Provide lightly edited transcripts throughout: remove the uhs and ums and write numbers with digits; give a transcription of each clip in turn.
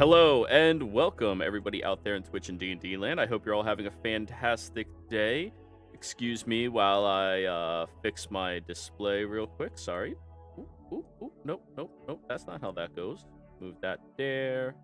Hello and welcome everybody out there in Twitch and D&D land. I hope you're all having a fantastic day. Excuse me while I fix my display real quick. Sorry. Ooh, nope. That's not how that goes. Move that there.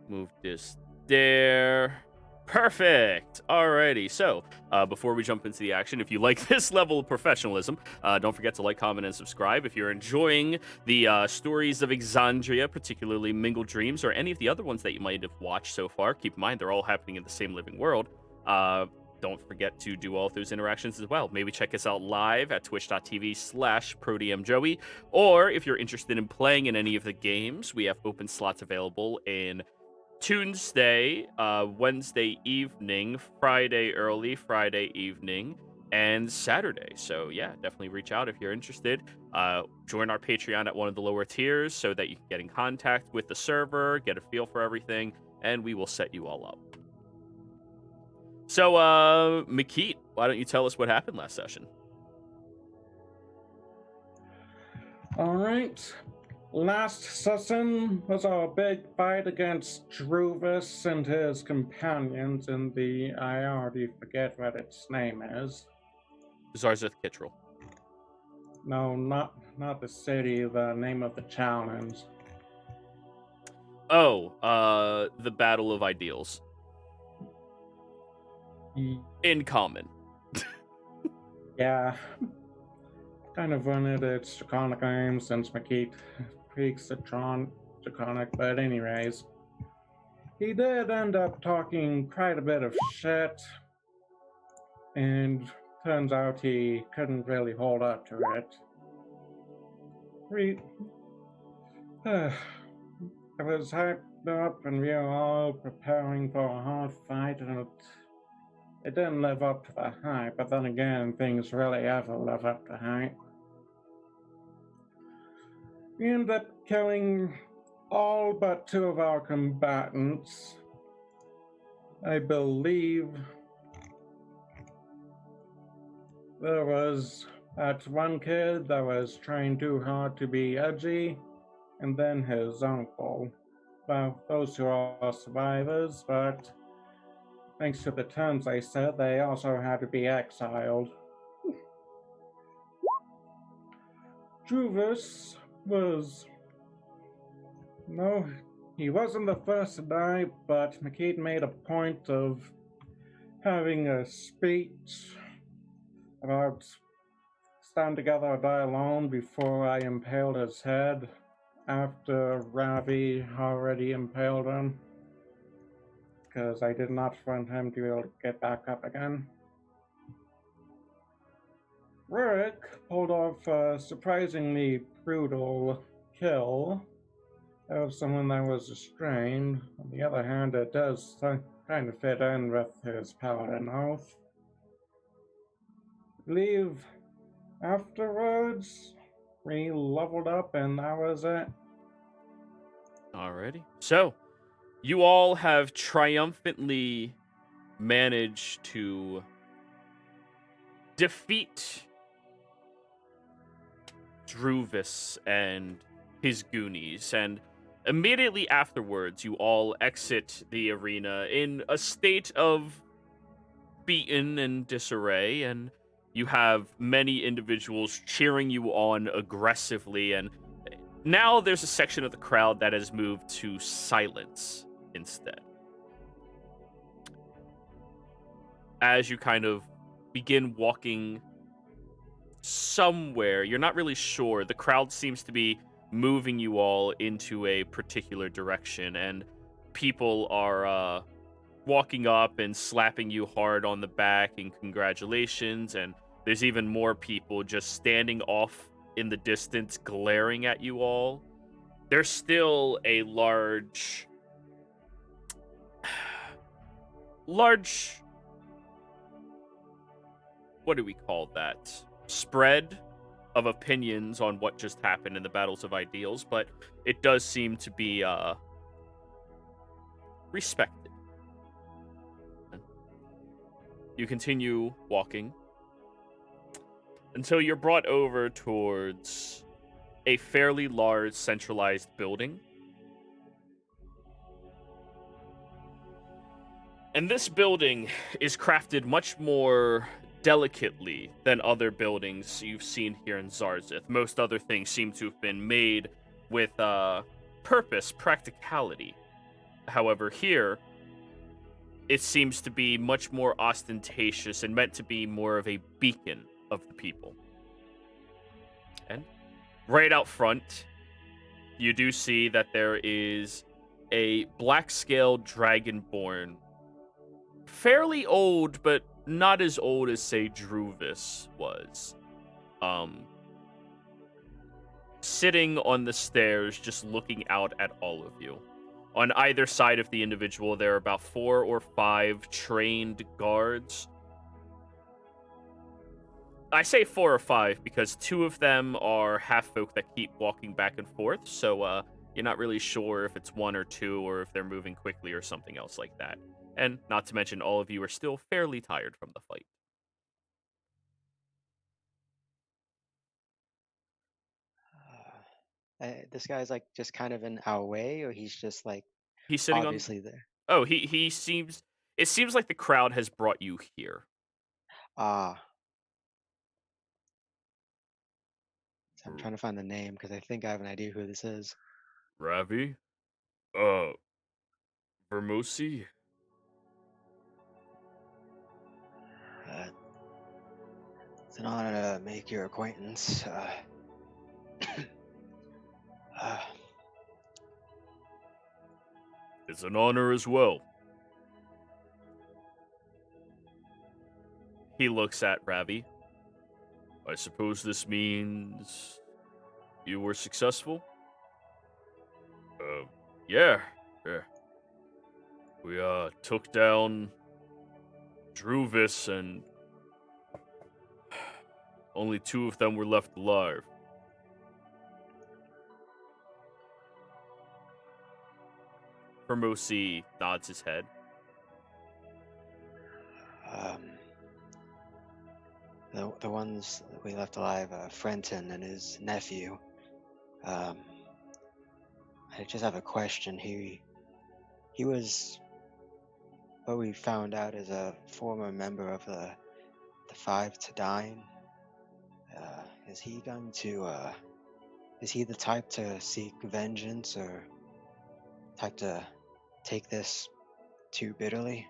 Move this there. Perfect. Alrighty. So, before we jump into the action, if you like this level of professionalism, don't forget to like, comment, and subscribe. If you're enjoying the stories of Exandria, particularly Mingled Dreams, or any of the other ones that you might have watched so far, keep in mind they're all happening in the same living world. Don't forget to do all of those interactions as well. Maybe check us out live at twitch.tv/ProDMJoey. Or if you're interested in playing in any of the games, we have open slots available in Tuesday, Wednesday evening, Friday early, Friday evening, and Saturday. So yeah, definitely reach out if you're interested. Join our Patreon at one of the lower tiers so that you can get in contact with the server, get a feel for everything, and we will set you all up. So, Makeet, why don't you tell us what happened last session? All right. Last session was our big fight against Druvis and his companions in the, I already forget what its name is. Zarzeth Kittrell. No, not the city, the name of the challenge. Oh, the Battle of Ideals. In common. Yeah. Kind of wanted its Draconic name since Makeet speaks Draconic, but anyways. He did end up talking quite a bit of shit, and turns out he couldn't really hold up to it. I was hyped up and we were all preparing for a hard fight, and it didn't live up to the hype, but then again, things really ever live up to hype. We ended up killing all but 2 of our combatants. I believe there was that one kid that was trying too hard to be edgy, and then his uncle. Well, those 2 are survivors, but thanks to the terms they said, they also had to be exiled. Druvis was... No, he wasn't the first to die, but Makeet made a point of having a speech about stand together or die alone before I impaled his head, after Ravi already impaled him, because I did not want him to be able to get back up again. Rurik pulled off a surprisingly brutal kill of someone that was restrained. On the other hand, it does kind of fit in with his paladin oath. I believe afterwards, we leveled up and that was it. Alrighty. So, you all have triumphantly managed to defeat Druvis and his Goonies, and immediately afterwards, you all exit the arena in a state of beaten and disarray, and you have many individuals cheering you on aggressively, and now there's a section of the crowd that has moved to silence instead. As you kind of begin walking somewhere, you're not really sure, the crowd seems to be moving you all into a particular direction, and people are walking up and slapping you hard on the back and congratulations, and there's even more people just standing off in the distance glaring at you all. There's still a large what do we call that, spread of opinions on what just happened in the Battles of Ideals, but it does seem to be respected. You continue walking until you're brought over towards a fairly large centralized building. And this building is crafted much more delicately than other buildings you've seen here in Zarzith. Most other things seem to have been made with purpose, practicality. However, here, it seems to be much more ostentatious and meant to be more of a beacon of the people. And right out front, you do see that there is a black-scaled dragonborn. Fairly old, but not as old as, say, Druvis was. Sitting on the stairs, just looking out at all of you. On either side of the individual, there are about 4 or 5 trained guards. I say 4 or 5 because 2 of them are half-folk that keep walking back and forth, so you're not really sure if it's 1 or 2 or if they're moving quickly or something else like that. And not to mention, all of you are still fairly tired from the fight. This guy's like just kind of in our way, or he's just like He's sitting on... obviously there. Oh, he seems... It seems like the crowd has brought you here. Ah. So I'm trying to find the name because I think I have an idea who this is. Ravi? Vermosi? It's an honor to make your acquaintance. It's an honor as well. He looks at Ravi. I suppose this means you were successful? Yeah. We, took down Druvis and only 2 of them were left alive. Formosi nods his head. The ones that we left alive, Frenton and his nephew. I just have a question. He was what we found out is a former member of the Five to Dine. Is he going to? Is he the type to seek vengeance or type to take this too bitterly?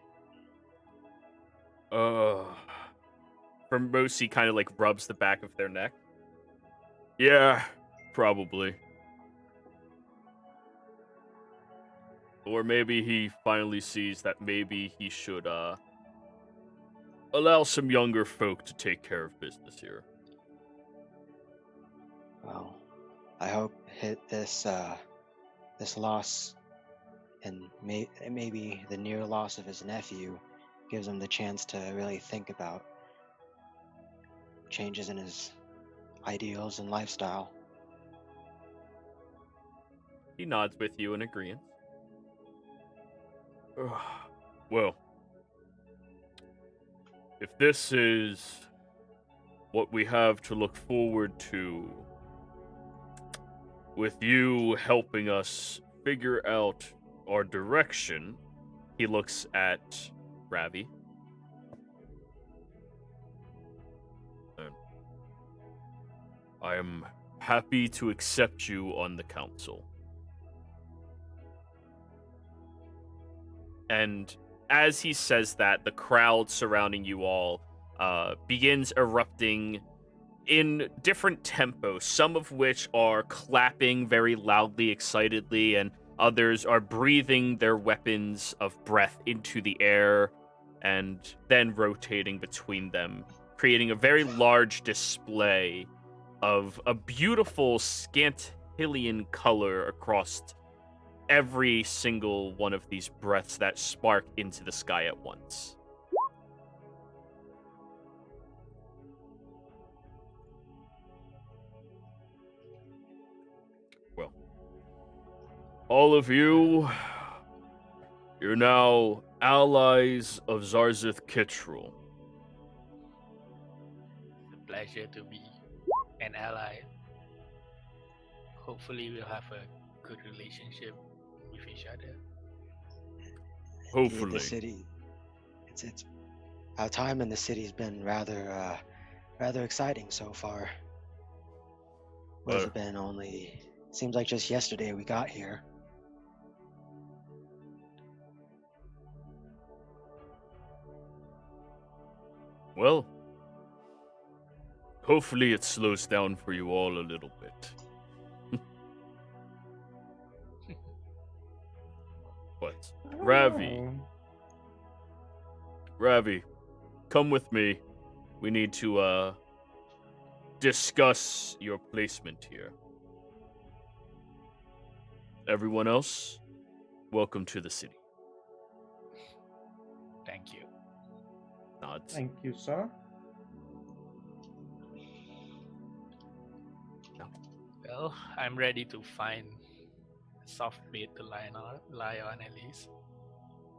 Formosi kind of like rubs the back of their neck. Yeah, probably. Or maybe he finally sees that maybe he should, allow some younger folk to take care of business here. Well, I hope this loss and maybe the near loss of his nephew gives him the chance to really think about changes in his ideals and lifestyle. He nods with you in agreement. Well, if this is what we have to look forward to, with you helping us figure out our direction, he looks at Ravi. I am happy to accept you on the council. And as he says that, the crowd surrounding you all begins erupting in different tempos, some of which are clapping very loudly, excitedly, and others are breathing their weapons of breath into the air and then rotating between them, creating a very large display of a beautiful Scantilian color across every single one of these breaths that spark into the sky at once. Well, all of you, you're now allies of Zarzith Kitrul. It's a pleasure to be an ally. Hopefully we'll have a good relationship with each other. Hopefully. It's our time in the city's been rather exciting so far. What has it been? Only seems like just yesterday we got here. Well, hopefully it slows down for you all a little bit. But Ravi, come with me. We need to discuss your placement here. Everyone else, welcome to the city. Thank you. Nods. Thank you, sir. Well, I'm ready to find a soft bed to lie on at least.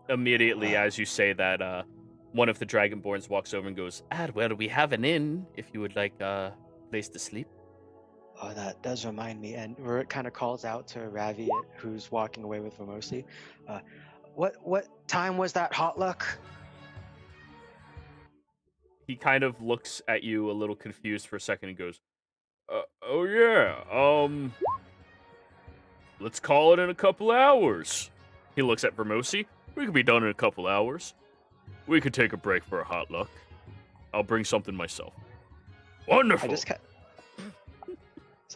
Immediately, as you say that, one of the Dragonborns walks over and goes, well, we have an inn if you would like a place to sleep. Oh, that does remind me. And Rurik kind of calls out to Ravi, who's walking away with Ramosi. What time was that hot luck? He kind of looks at you a little confused for a second and goes, oh yeah, let's call it in a couple hours. He looks at Vermosi. We could be done in a couple hours. We could take a break for a hot luck. I'll bring something myself. Wonderful.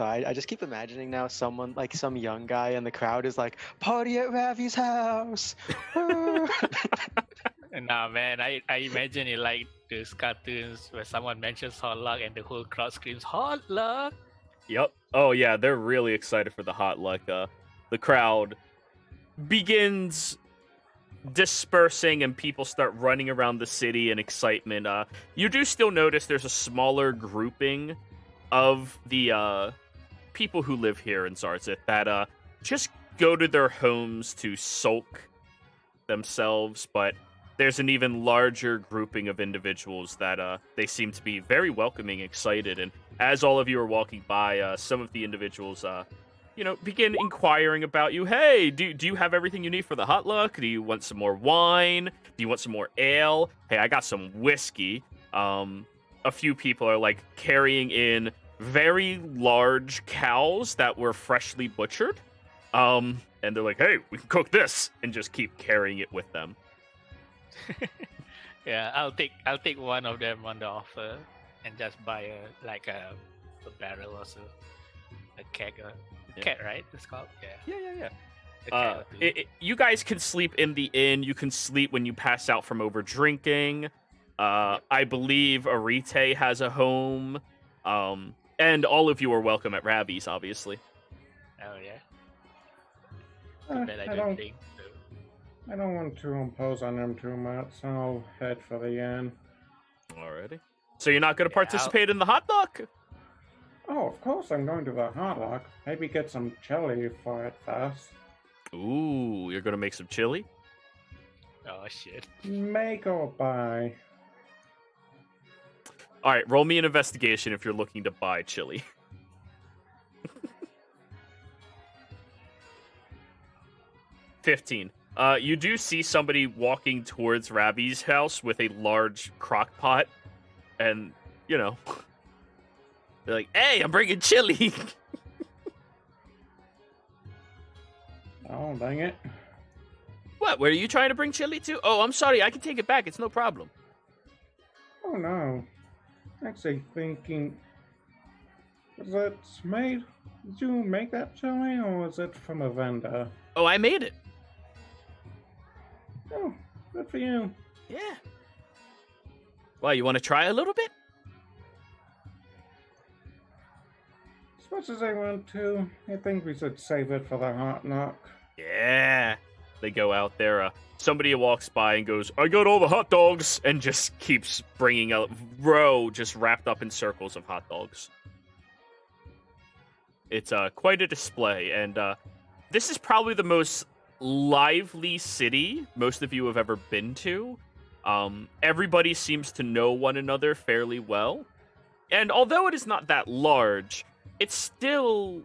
I just keep imagining now someone, like some young guy in the crowd is like, party at Ravi's house. Nah, man, I imagine it like those cartoons where someone mentions hot luck and the whole crowd screams, hot luck! Yep. Oh, yeah, they're really excited for the hot luck. The crowd begins dispersing and people start running around the city in excitement. You do still notice there's a smaller grouping of the people who live here in Zarzit that just go to their homes to sulk themselves, but there's an even larger grouping of individuals that they seem to be very welcoming, excited, and as all of you are walking by, some of the individuals, begin inquiring about you. Hey, do you have everything you need for the hot luck? Do you want some more wine? Do you want some more ale? Hey, I got some whiskey. A few people are, like, carrying in very large cows that were freshly butchered. And they're like, hey, we can cook this, and just keep carrying it with them. Yeah, I'll take one of them on the offer and just buy a barrel or so, a keg, keg, right? It's called Yeah. You guys can sleep in the inn. You can sleep when you pass out from over drinking. I believe Arite has a home. And all of you are welcome at Ravi's, obviously. Oh yeah. Too bad I don't think so. I don't want to impose on them too much, so I'll head for the inn. Alrighty. So you're not going to participate in the hot luck? Oh, of course I'm going to the hot luck. Maybe get some chili for it first. Ooh, you're going to make some chili? Oh shit. Make or buy. Alright, roll me an investigation if you're looking to buy chili. 15. You do see somebody walking towards Ravi's house with a large crock pot, and, they're like, hey, I'm bringing chili! Oh, dang it. What, were you trying to bring chili too? Oh, I'm sorry, I can take it back, it's no problem. Oh no. Actually thinking, was it made? Did you make that chili, or was it from a vendor? Oh, I made it. Oh, good for you. Yeah. Well, you want to try a little bit? As much as I want to, I think we should save it for the hot knock. Yeah. They go out there. Somebody walks by and goes, I got all the hot dogs, and just keeps bringing a row just wrapped up in circles of hot dogs. It's quite a display, and this is probably the most lively city most of you have ever been to. Everybody seems to know one another fairly well. And although it is not that large, it's still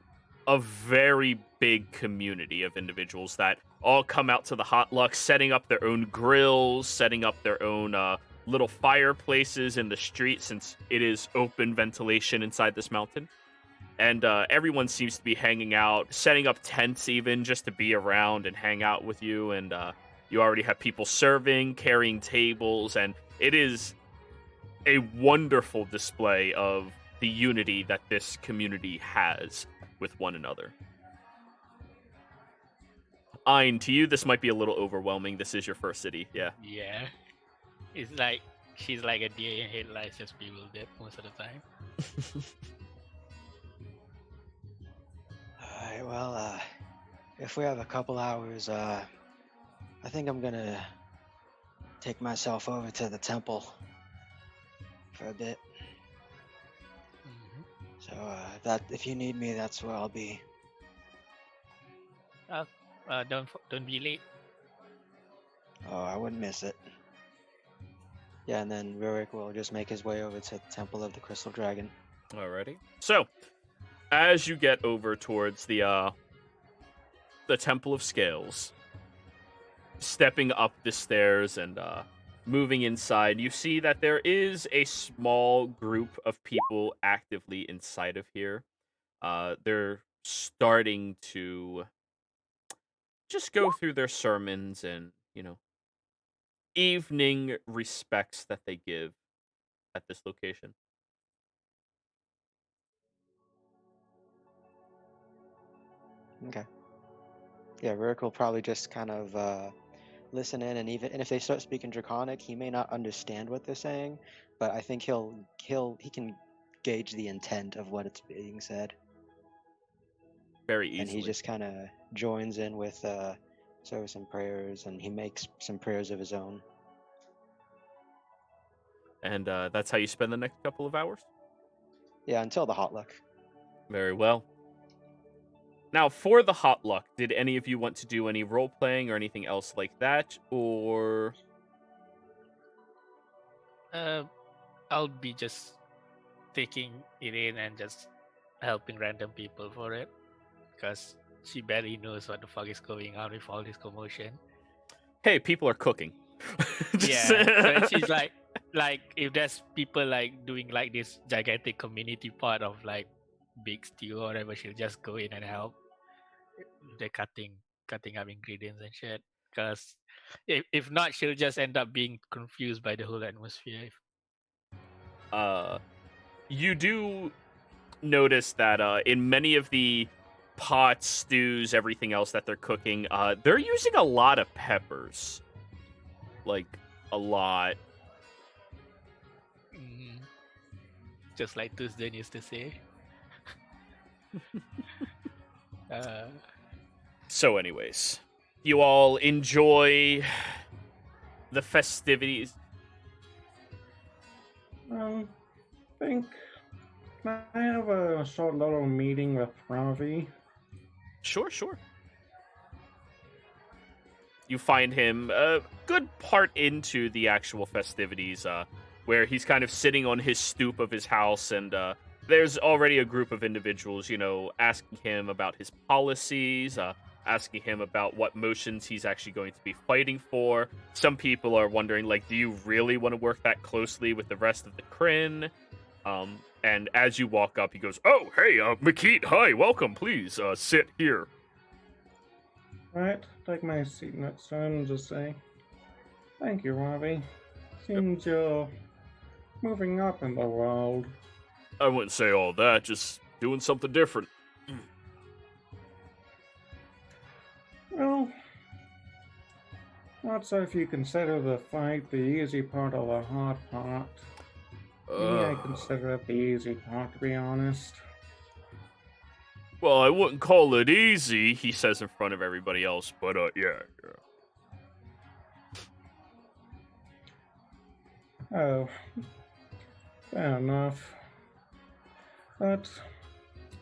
a very big community of individuals that all come out to the hot luck, setting up their own grills, setting up their own little fireplaces in the street, since it is open ventilation inside this mountain. And everyone seems to be hanging out, setting up tents even just to be around and hang out with you. And you already have people serving, carrying tables, and it is a wonderful display of the unity that this community has with one another. Ein, to you, this might be a little overwhelming. This is your first city, yeah. Yeah. It's like she's like a deer in headlights, just bewildered most of the time. Alright, well, if we have a couple hours, I think I'm gonna take myself over to the temple for a bit. Mm-hmm. So, that if you need me, that's where I'll be. Don't be late. Oh, I wouldn't miss it. Yeah, and then Rurik will just make his way over to the Temple of the Crystal Dragon. Alrighty. So, as you get over towards the Temple of Scales, stepping up the stairs and moving inside, you see that there is a small group of people actively inside of here. They're starting to just go through their sermons and, evening respects that they give at this location. Okay. Yeah, Rurik will probably just kind of listen in, and if they start speaking Draconic, he may not understand what they're saying, but I think he can gauge the intent of what it's being said. Very easily. And he just kind of joins in with service and prayers, and he makes some prayers of his own. And that's how you spend the next couple of hours? Yeah, until the hot luck. Very well. Now, for the hot luck, did any of you want to do any role-playing or anything else like that, or... I'll be just taking it in and just helping random people for it, because she barely knows what the fuck is going on with all this commotion. Hey, people are cooking. Yeah, so she's like if there's people like doing like this gigantic community part of like big stew or whatever, she'll just go in and help. They're cutting up ingredients and shit. Because if not, she'll just end up being confused by the whole atmosphere. You do notice that in many of the pots, stews, everything else that they're cooking, they're using a lot of peppers. Like, a lot. Just like Tuesday used to say. So anyways, you all enjoy the festivities. I think, can I have a short little meeting with Ravi? Sure. You find him a good part into the actual festivities, where he's kind of sitting on his stoop of his house, and there's already a group of individuals, asking him about his policies, asking him about what motions he's actually going to be fighting for. Some people are wondering, like, do you really want to work that closely with the rest of the Kryn? And as you walk up, he goes, "Oh, hey, Makit, hi, welcome, please, sit here." Right, take my seat next to him and just say, "Thank you, Ravi. Seems you're moving up in the world." I wouldn't say all that, just doing something different. Well, not so if you consider the fight the easy part or the hard part. Me, I consider it the easy part, to be honest. Well, I wouldn't call it easy, he says in front of everybody else, but yeah. Oh, fair enough. But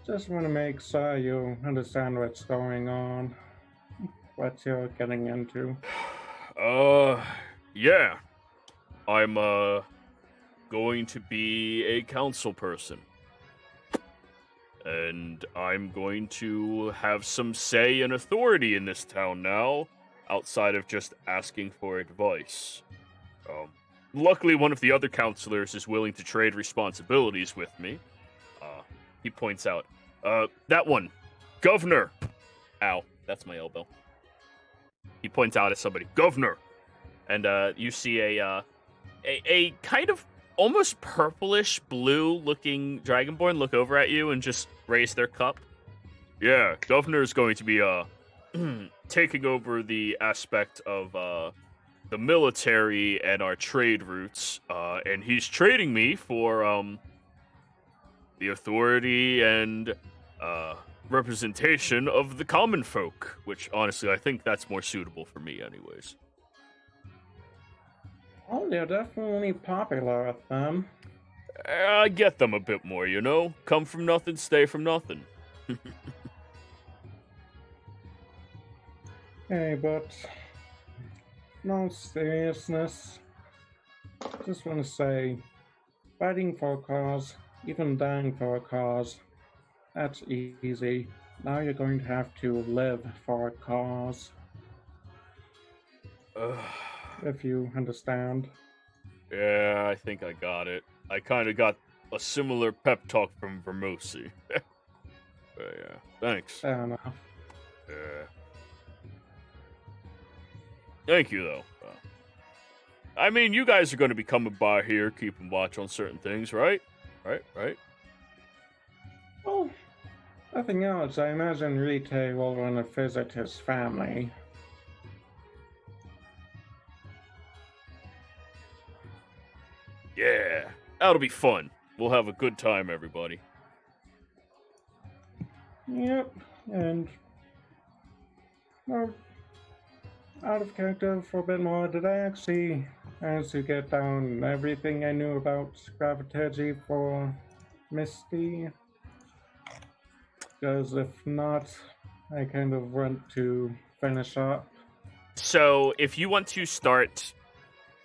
just want to make sure you understand what's going on, what you're getting into. Yeah. I'm, going to be a council person. and I'm going to have some say and authority in this town now, outside of just asking for advice. Luckily, one of the other counselors is willing to trade responsibilities with me. He points out, that one, Governor. Ow, that's my elbow. He points out at somebody, Governor. And you see a kind of almost purplish blue looking dragonborn look over at you and just raise their cup. Yeah, Governor is going to be taking over the aspect of the military and our trade routes, and he's trading me for the authority and representation of the common folk, which honestly I think that's more suitable for me anyways. Oh, they're definitely popular with them. I get them a bit more, you know? Come from nothing, stay from nothing. Hey, but no seriousness. Just want to say, fighting for a cause, even dying for a cause, that's easy. Now you're going to have to live for a cause. If you understand. Yeah, I think I got it. I kind of got a similar pep talk from Vermosi. Yeah, thanks. Fair enough. Yeah. Thank you, though. I mean, you guys are going to be coming by here, keeping watch on certain things, right? Right? Well, nothing else. I imagine Rite will want to visit his family. Yeah, that'll be fun. We'll have a good time, everybody. Yep, and well, out of character for a bit more, did I actually manage to get down everything I knew about Graviturgy for Misty? Because if not, I kind of want to finish up. So, if you want to start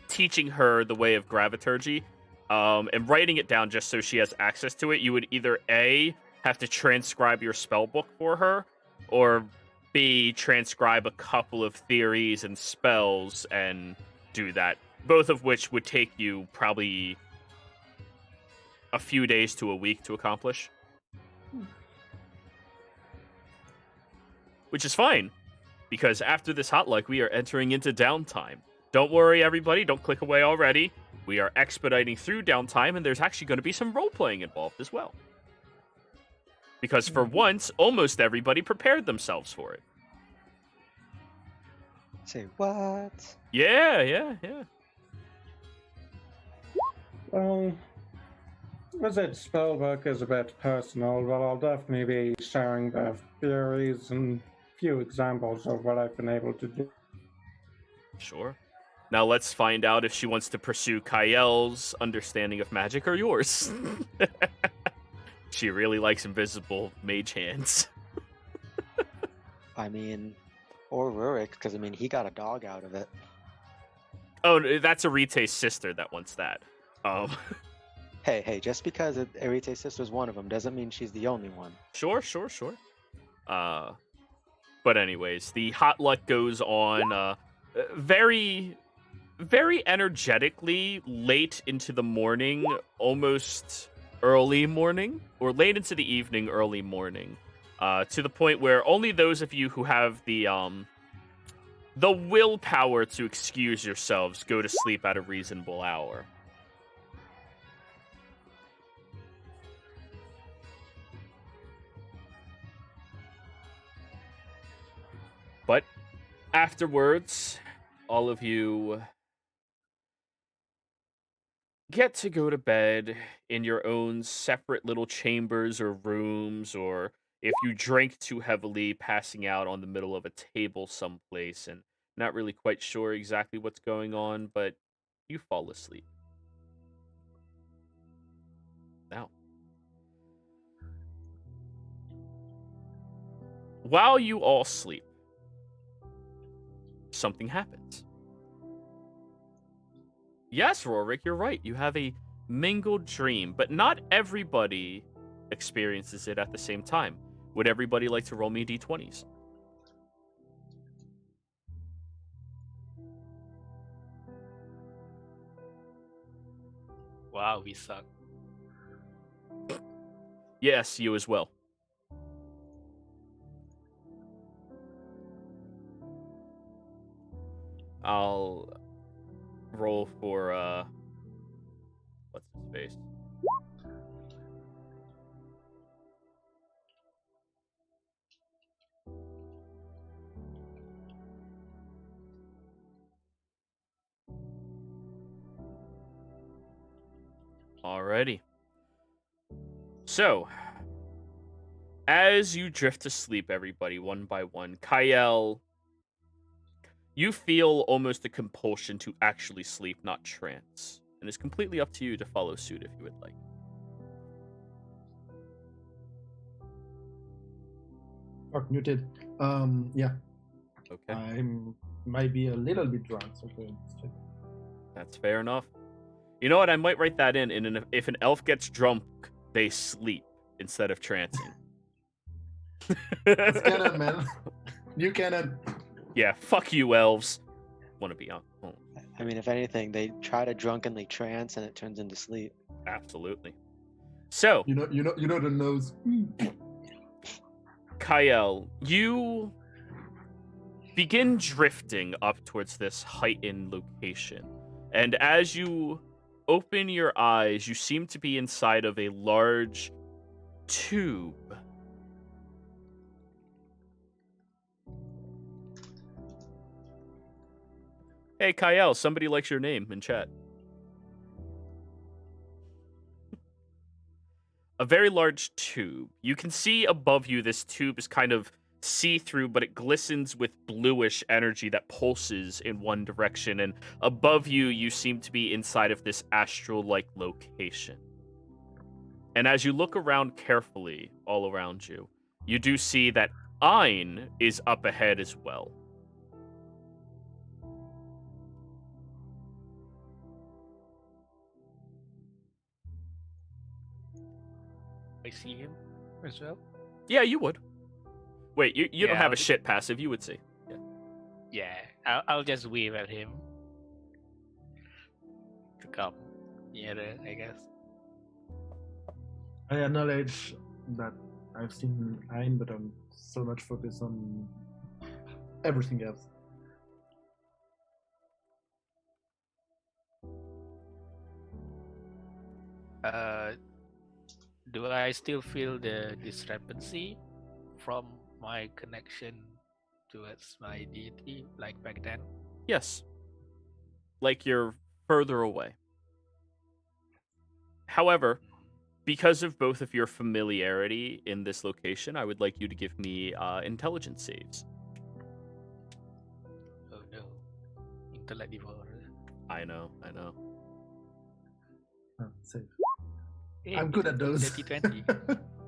teaching her the way of Graviturgy, and writing it down just so she has access to it, you would either A, have to transcribe your spell book for her, or B, transcribe a couple of theories and spells and do that. Both of which would take you probably a few days to a week to accomplish. Which is fine, because after this hot luck, we are entering into downtime. Don't worry, everybody. Don't click away already. We are expediting through downtime, and there's actually going to be some role-playing involved as well. Because for once, almost everybody prepared themselves for it. Say what? Yeah. Well, Wizard Spellbook is a bit personal, but I'll definitely be sharing the theories and few examples of what I've been able to do. Sure. Now let's find out if she wants to pursue Kael's understanding of magic or yours. She really likes invisible mage hands. I mean, or Rurik, because I mean, he got a dog out of it. Oh, that's Arite's sister that wants that. Hey, just because Arite's sister's one of them doesn't mean she's the only one. Sure. But anyways, the hot luck goes on very, very energetically late into the morning, almost early morning, or late into the evening, early morning, to the point where only those of you who have the willpower to excuse yourselves go to sleep at a reasonable hour. But afterwards, all of you get to go to bed in your own separate little chambers or rooms, or if you drink too heavily, passing out on the middle of a table someplace and not really quite sure exactly what's going on, but you fall asleep. Now, while you all sleep, something happens. Yes, Rorik, you're right. You have a mingled dream, but not everybody experiences it at the same time. Would everybody like to roll me d20s? Wow, we suck. Yes, you as well. I'll roll for what's his face? Alrighty. So, as you drift to sleep, everybody, one by one, Kyle, you feel almost a compulsion to actually sleep, not trance. And it's completely up to you to follow suit if you would like. Fuck, muted. Yeah. Okay. I'm might be a little bit drunk, so That's fair enough. You know what? I might write that in. And if an elf gets drunk, they sleep instead of trancing. It's canon, man. You canon. Yeah, fuck you, elves. Want to be on? Oh, I mean, if anything, they try to drunkenly trance and it turns into sleep. absolutely. So, You know the nose. Kyle, you begin drifting up towards this heightened location. And as you open your eyes, you seem to be inside of a large tube. Hey, Kyle, somebody likes your name in chat. A very large tube. You can see above you this tube is kind of see-through, but it glistens with bluish energy that pulses in one direction, and above you, you seem to be inside of this astral-like location. And as you look around carefully all around you, you do see that Ein is up ahead as well. I see him as well. Yeah, you would. Wait, you don't Yeah, have a I'll- shit passive, you would see. Yeah. Yeah, I'll just wave at him to come nearer, I guess. I acknowledge that I've seen Ein, but I'm so much focused on everything else. Do I still feel the discrepancy from my connection towards my deity, like back then? Yes. Like you're further away. However, because of both of your familiarity in this location, I would like you to give me intelligence saves. Oh no, intellect devourer. I know. Oh, safe. Hey, I'm good at those. 2020.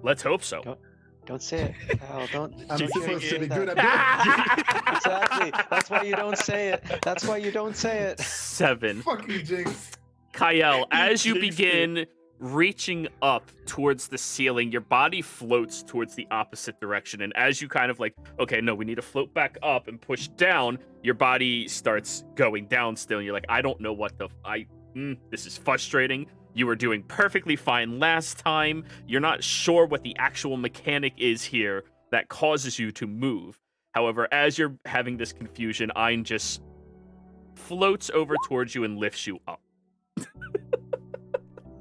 Let's hope so. Don't say it. Al, don't. I'm don't supposed to say be that. good at that. Exactly. That's why you don't say it. That's why you don't say it. 7. Fuck you, Jinx. Kyle, as you Jinxed begin reaching up towards the ceiling, your body floats towards the opposite direction. And as you kind of like, okay, no, we need to float back up and push down, your body starts going down still. And you're like, I don't know what this is frustrating. You were doing perfectly fine last time. You're not sure what the actual mechanic is here that causes you to move. However, as you're having this confusion, Ein just floats over towards you and lifts you up.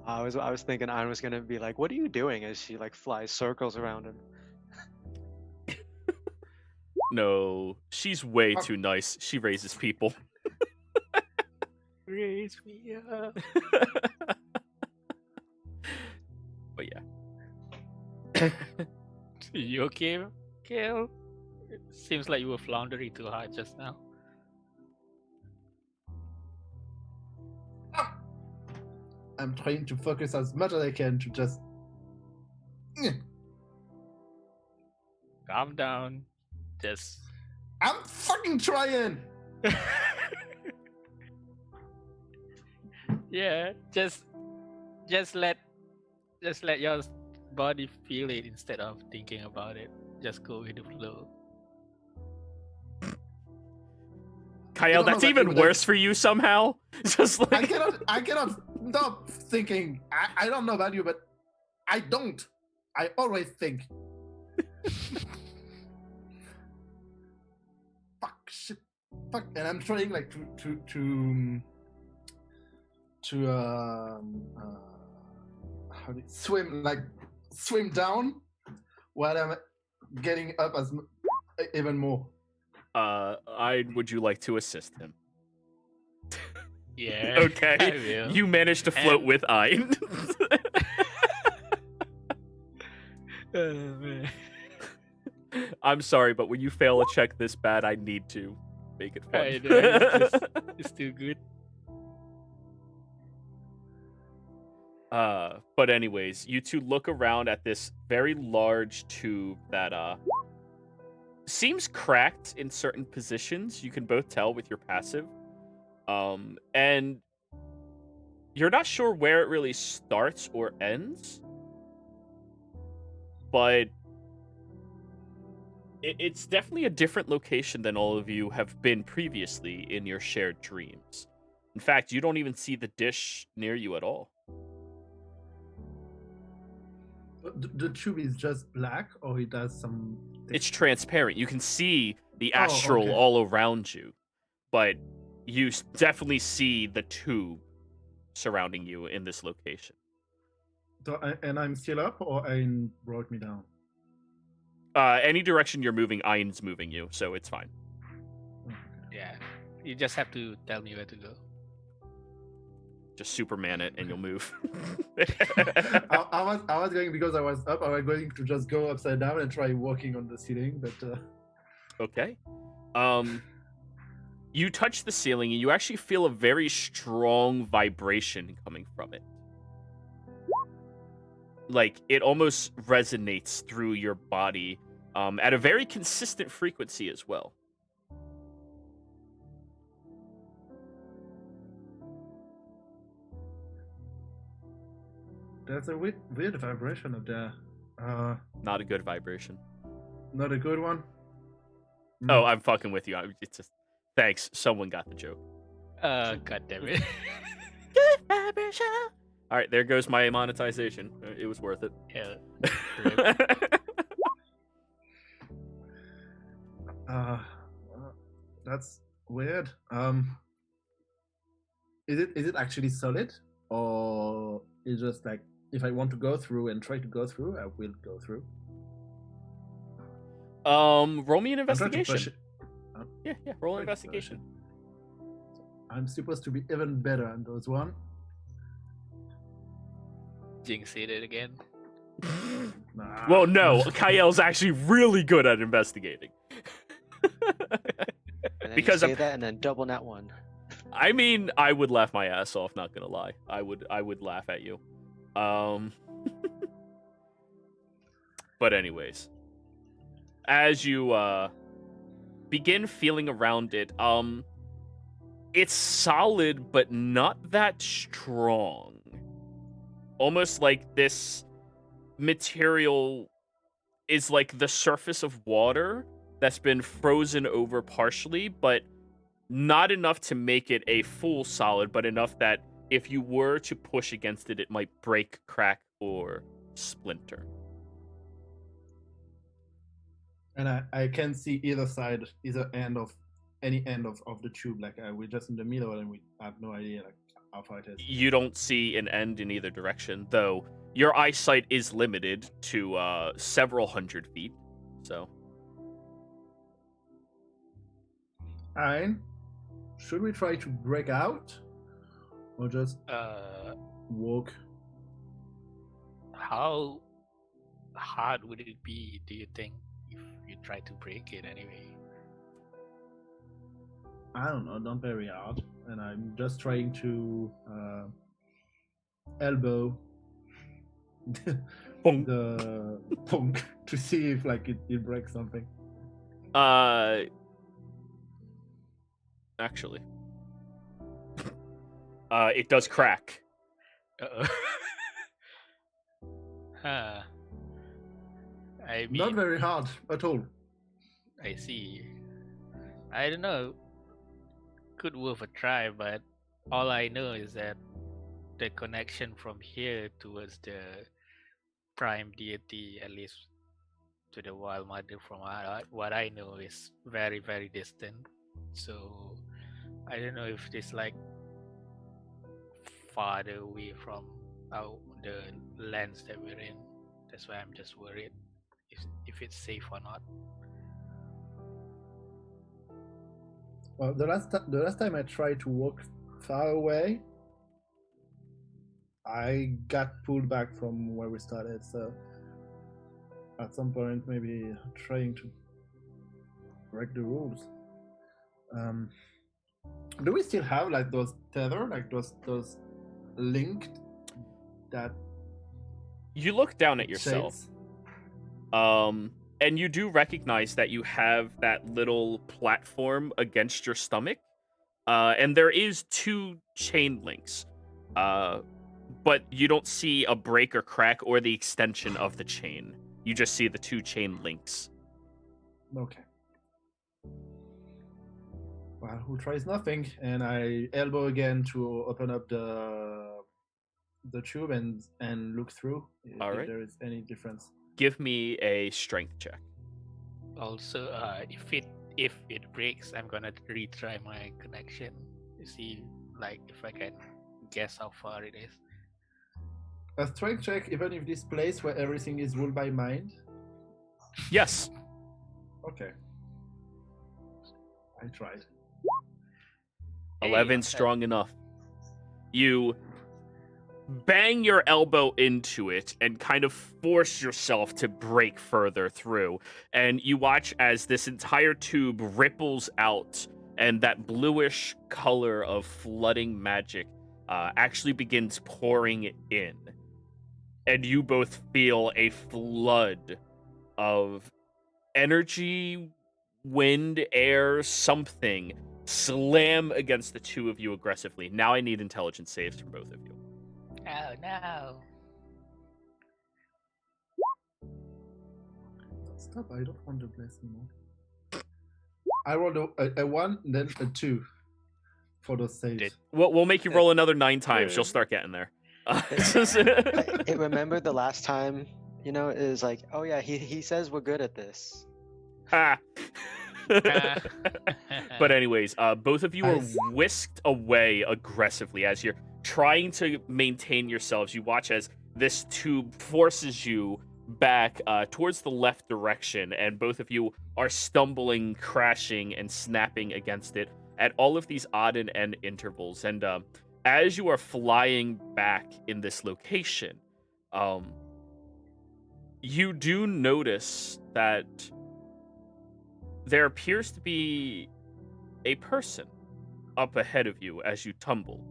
I was thinking Anne was gonna be like, "What are you doing?" as she like flies circles around him. No, she's way too nice. She raises people. Raise me up. But yeah. You okay, Kale? It seems like you were floundering too hard just now. I'm trying to focus as much as I can to just. Calm down. Just I'm fucking trying. yeah, just let your body feel it instead of thinking about it. Just go with the flow. Kyle, don't know that's about you, even but I- worse for you somehow. Just like I cannot stop thinking. I don't know about you, but I don't. I always think. Fuck shit. Fuck, and I'm trying like swim down while I'm getting up even more. would you like to assist him? Yeah. Okay. I will. You managed to float And- with Ein. Oh, man. I'm sorry, but when you fail a check this bad, I need to make it fun. I know, it's too good. But anyways, you two look around at this very large tube that seems cracked in certain positions. You can both tell with your passive. And you're not sure where it really starts or ends. But it's definitely a different location than all of you have been previously in your shared dreams. In fact, you don't even see the dish near you at all. The tube is just black, or it does some. It's transparent. You can see the Oh, astral okay. all around you, but you definitely see the tube surrounding you in this location. And I'm still up, or Ayn brought me down. Any direction you're moving, Ein's moving you, so it's fine. Yeah. You just have to tell me where to go. Just Superman it, and you'll move. I was going, because I was up, I was going to just go upside down and try walking on the ceiling, but Okay. You touch the ceiling, and you actually feel a very strong vibration coming from it. Like, it almost resonates through your body at a very consistent frequency as well. there's a weird vibration up there. Not a good vibration. Not a good one. Oh, I'm fucking with you. It's just... Thanks. Someone got the joke. God damn it. Good vibration. All right, there goes my monetization. It was worth it. Yeah. Rip. That's weird. Is it actually solid, or is just like, if I want to go through and try to go through, I will go through? Roll me an I'm trying to push investigation. it. Yeah, roll an Trying to push investigation. it. I'm supposed to be even better on those one. Jinx it again. Nah. Well, no, Kael's actually really good at investigating. And then Because you say of- that and then double that one. I mean, I would laugh my ass off, not gonna lie. I would laugh at you. But anyways, as you begin feeling around it, it's solid but not that strong. Almost like this material is like the surface of water that's been frozen over partially, but not enough to make it a full solid, but enough that if you were to push against it, it might break, crack, or splinter. And I can see either side, either end of any end of the tube. Like we're just in the middle, and we have no idea like how far it is. You don't see an end in either direction, though your eyesight is limited to several hundred feet. So, Fine. Should we try to break out, or just walk? How hard would it be, do you think, if you try to break it anyway? I don't know, not very hard. And I'm just trying to elbow Bonk. the punk to see if like it breaks something. Actually, it does crack. Uh-oh. Huh. I Not mean, very hard at all. I see. I don't know. Could worth a try, but all I know is that the connection from here towards the prime deity, at least to the wild mother, from what I know, is very, very distant. So I don't know if it's like farther away from the lands that we're in. That's why I'm just worried if it's safe or not. Well, the last time I tried to walk far away, I got pulled back from where we started. So at some point, maybe trying to break the rules. Do we still have like those tether, like those linked that You look down at yourself. chains? And you do recognize that you have that little platform against your stomach. And there is 2 chain links. But you don't see a break or crack or the extension of the chain. You just see the 2 chain links. Okay. Well, who tries nothing? And I elbow again to open up the tube and look through if Alright. there is any difference. Give me a strength check. Also, if it breaks, I'm gonna retry my connection to see like if I can guess how far it is. A strength check, even if this place where everything is ruled by mind. Yes. Okay. I tried. 11 strong enough. You bang your elbow into it and kind of force yourself to break further through. And you watch as this entire tube ripples out and that bluish color of flooding magic actually begins pouring in. And you both feel a flood of energy, wind, air, something slam against the 2 of you aggressively. Now I need intelligence saves from both of you. Oh no! Stop, I don't want the bless anymore. I rolled a 1, then a 2 for those saves. We'll make you roll another 9 times. You'll start getting there. I remember the last time, you know, it was like, oh yeah, he says we're good at this. Ah. But anyways, both of you are whisked away aggressively as you're trying to maintain yourselves. You watch as this tube forces you back towards the left direction, and both of you are stumbling, crashing, and snapping against it at all of these odd and end intervals. And as you are flying back in this location, you do notice that there appears to be a person up ahead of you as you tumble.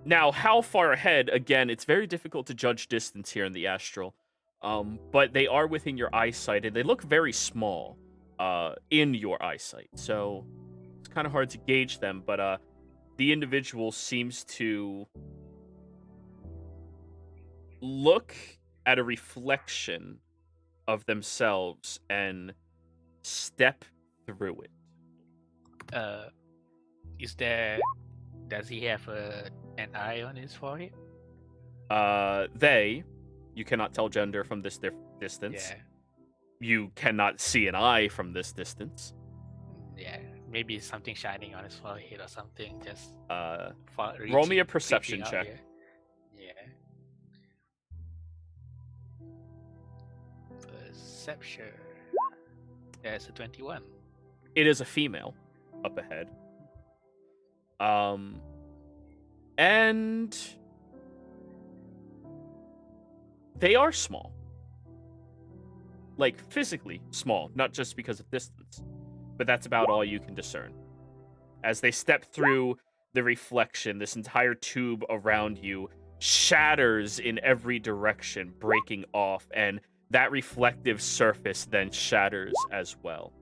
Now, how far ahead? Again, it's very difficult to judge distance here in the astral, but they are within your eyesight, and they look very small in your eyesight, so it's kind of hard to gauge them, but the individual seems to look at a reflection of themselves and step through it. Does he have an eye on his forehead? You cannot tell gender from this distance. Yeah. You cannot see an eye from this distance. Yeah, maybe something shining on his forehead or something. Just roll me a perception check. Yeah. Perception. That's a 21. It is a female up ahead. And they are small. Like, physically small, not just because of distance. But that's about all you can discern. As they step through the reflection, this entire tube around you shatters in every direction, breaking off, and that reflective surface then shatters as well.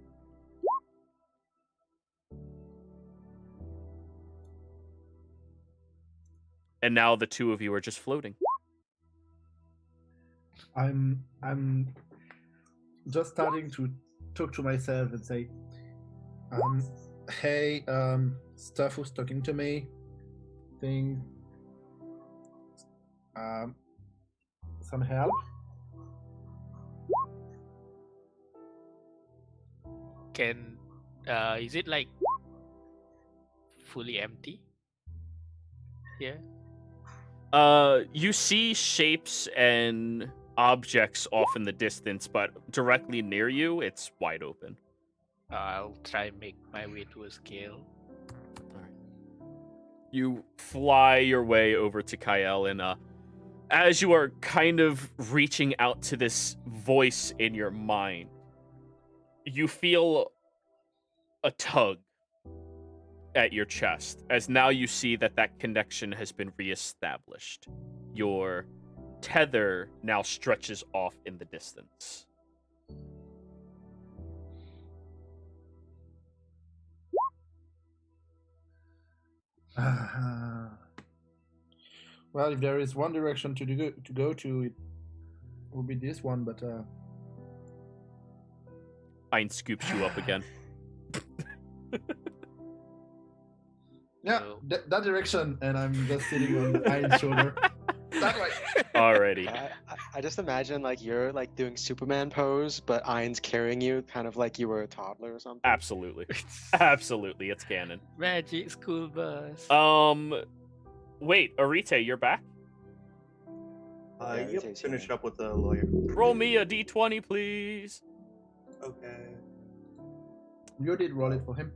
And now the 2 of you are just floating. I'm just starting to talk to myself and say, hey, stuff who's talking to me, thing, some help. Can is it like fully empty? Yeah. You see shapes and objects off in the distance, but directly near you, it's wide open. I'll try and make my way to a scale. You fly your way over to Kyle, and as you are kind of reaching out to this voice in your mind, you feel a tug at your chest, as now you see that connection has been reestablished. Your tether now stretches off in the distance. Well, if there is one direction to go to, it will be this one. But Ein scoops you up again. yeah, So- that direction, and I'm just sitting on Ein's shoulder. That way. Alrighty. I just imagine like you're like doing Superman pose, but Ein's carrying you, kind of like you were a toddler or something. Absolutely. Absolutely, it's canon. Magic school bus. Wait, Arite, you're back? Yeah, Yep, Rite's finish here. up with the lawyer. Roll me a d20, please. Okay. You did roll it for him.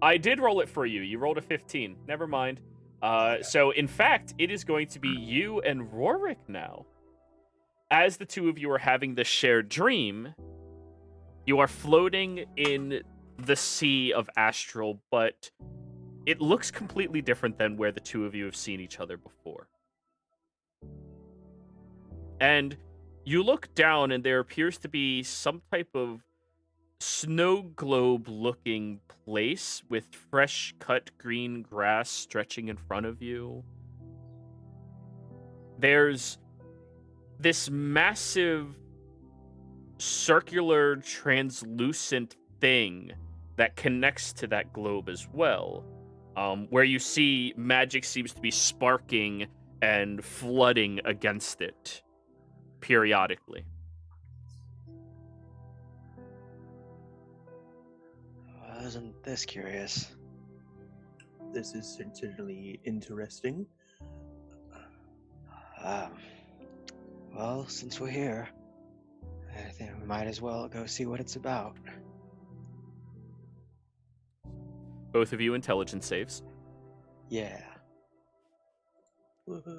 I did roll it for you. You rolled a 15. Never mind. So, in fact, it is going to be you and Rorik now. As the two of you are having this shared dream, you are floating in the sea of astral, but it looks completely different than where the two of you have seen each other before. And you look down, and there appears to be some type of snow globe looking place with fresh cut green grass stretching in front of you. There's this massive circular translucent thing that connects to that globe as well, where you see magic seems to be sparking and flooding against it periodically. Isn't this curious? This is certainly interesting. Well, since we're here, I think we might as well go see what it's about. Both of you intelligence saves. Yeah.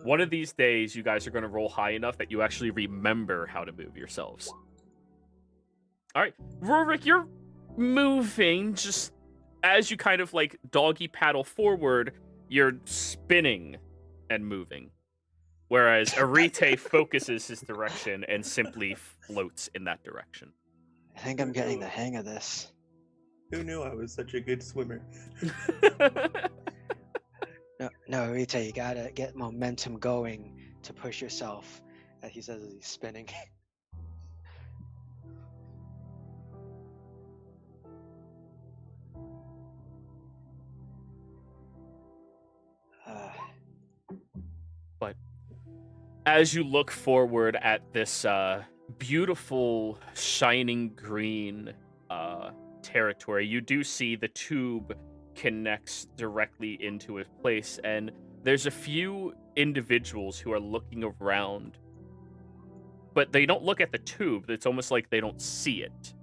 One of these days, you guys are going to roll high enough that you actually remember how to move yourselves. All right, Rorik, you're moving. Just as you kind of like doggy paddle forward, you're spinning and moving. Whereas Arite focuses his direction and simply floats in that direction. I think I'm getting the hang of this. Who knew I was such a good swimmer? No, Rita, you gotta get momentum going to push yourself, as he says as he's spinning. But as you look forward at this beautiful, shining green territory, you do see the tube connects directly into a place, and there's a few individuals who are looking around, but they don't look at the tube. It's almost like they don't see it,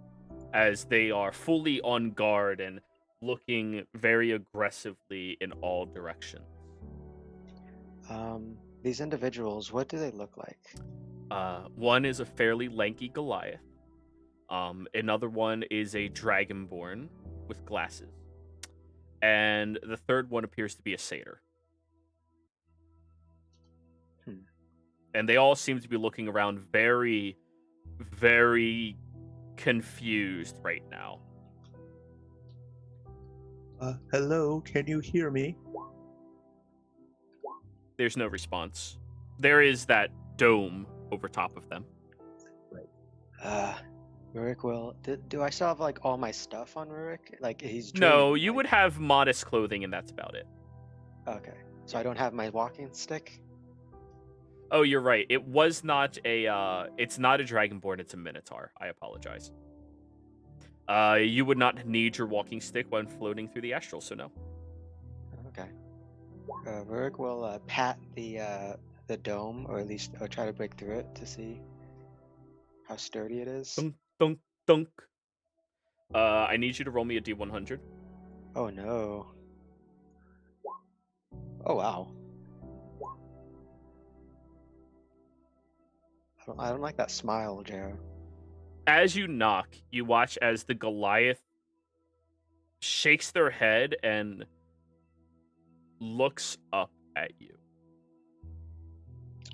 as they are fully on guard and looking very aggressively in all directions. These individuals, what do they look like? One is a fairly lanky Goliath. Another one is a Dragonborn with glasses. And the third one appears to be a satyr. And they all seem to be looking around very, very confused right now. Hello, can you hear me? There's no response. There is that dome over top of them. Rurik will. Do I still have like all my stuff on Rurik? Like he's No, dreaming, you right? would have modest clothing, and that's about it. Okay, so I don't have my walking stick. Oh, you're right. It was not a. It's not a dragonborn. It's a minotaur. I apologize. You would not need your walking stick when floating through the astral, so no. Okay. Rurik will pat the dome, or at least try to break through it to see how sturdy it is. Dunk, dunk, dunk. I need you to roll me a d100. Oh no. Oh wow. I don't like that smile, Jero. As you knock, you watch as the Goliath shakes their head and looks up at you.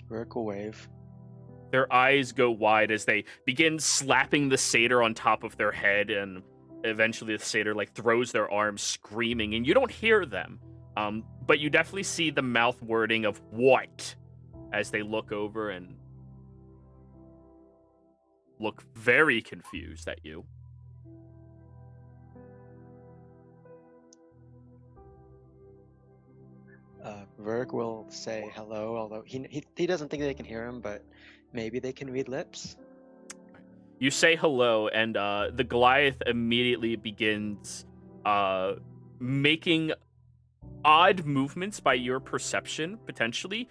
Rurik will wave. Their eyes go wide as they begin slapping the satyr on top of their head, and eventually the satyr like throws their arms screaming, and you don't hear them. But you definitely see the mouth wording of "what" as they look over and look very confused at you. Rurik will say hello, although he doesn't think they can hear him, but maybe they can read lips. You say hello, and the Goliath immediately begins making odd movements by your perception, potentially,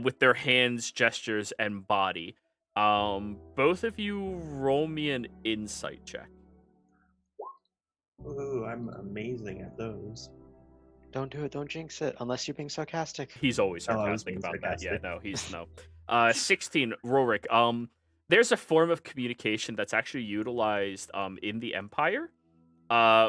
with their hands, gestures, and body. Both of you roll me an insight check. Ooh, I'm amazing at those. Don't do it. Don't jinx it. Unless you're being sarcastic. He's always Oh, I was sarcastic being about that. Yeah, sarcastic. no, he's no. 16, Rorik. There's a form of communication that's actually utilized in the Empire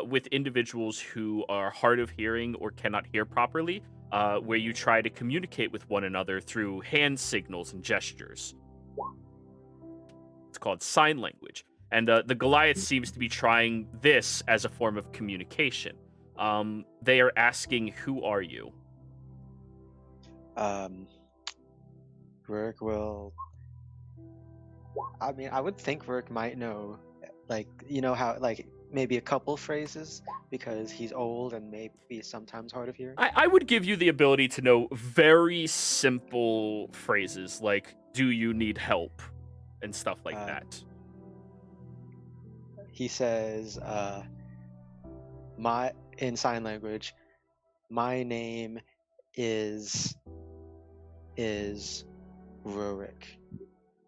with individuals who are hard of hearing or cannot hear properly, where you try to communicate with one another through hand signals and gestures. It's called sign language. And the Goliath seems to be trying this as a form of communication. They are asking, "Who are you?" Rurik will. I mean, I would think Rurik might know, like, you know how, like, maybe a couple phrases because he's old and maybe sometimes hard of hearing. I would give you the ability to know very simple phrases like "Do you need help?" and stuff like that. He says, in sign language, my name is Rurik.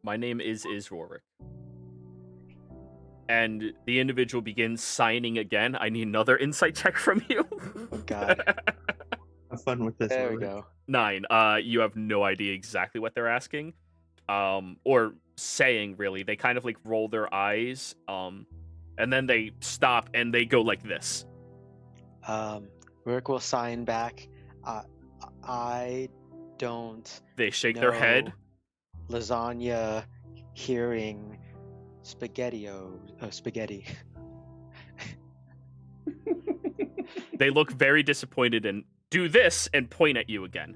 My name is Rorik. And the individual begins signing again. I need another insight check from you. Oh God. Have fun with this. There we Ulrich. go. 9. You have no idea exactly what they're asking. Or saying, really. They kind of like roll their eyes. And then they stop and they go like this. Rurik will sign back. I don't. They shake their head. know Lasagna, hearing, spaghetti. They look very disappointed and do this and point at you again.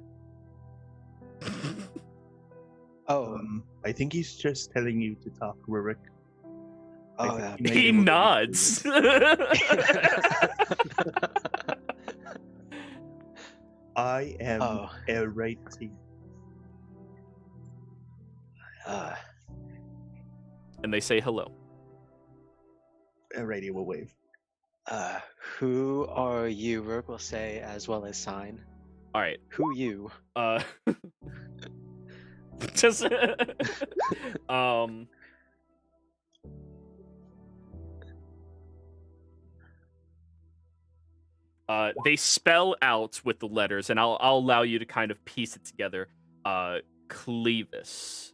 Oh, I think he's just telling you to talk, Rurik. oh yeah. He nods. I am Oh. a righty. And they say hello. A righty will wave. Who are you? Rurik will say as well as sign. All right. Who you? Just they spell out with the letters, and I'll allow you to kind of piece it together. Clevis.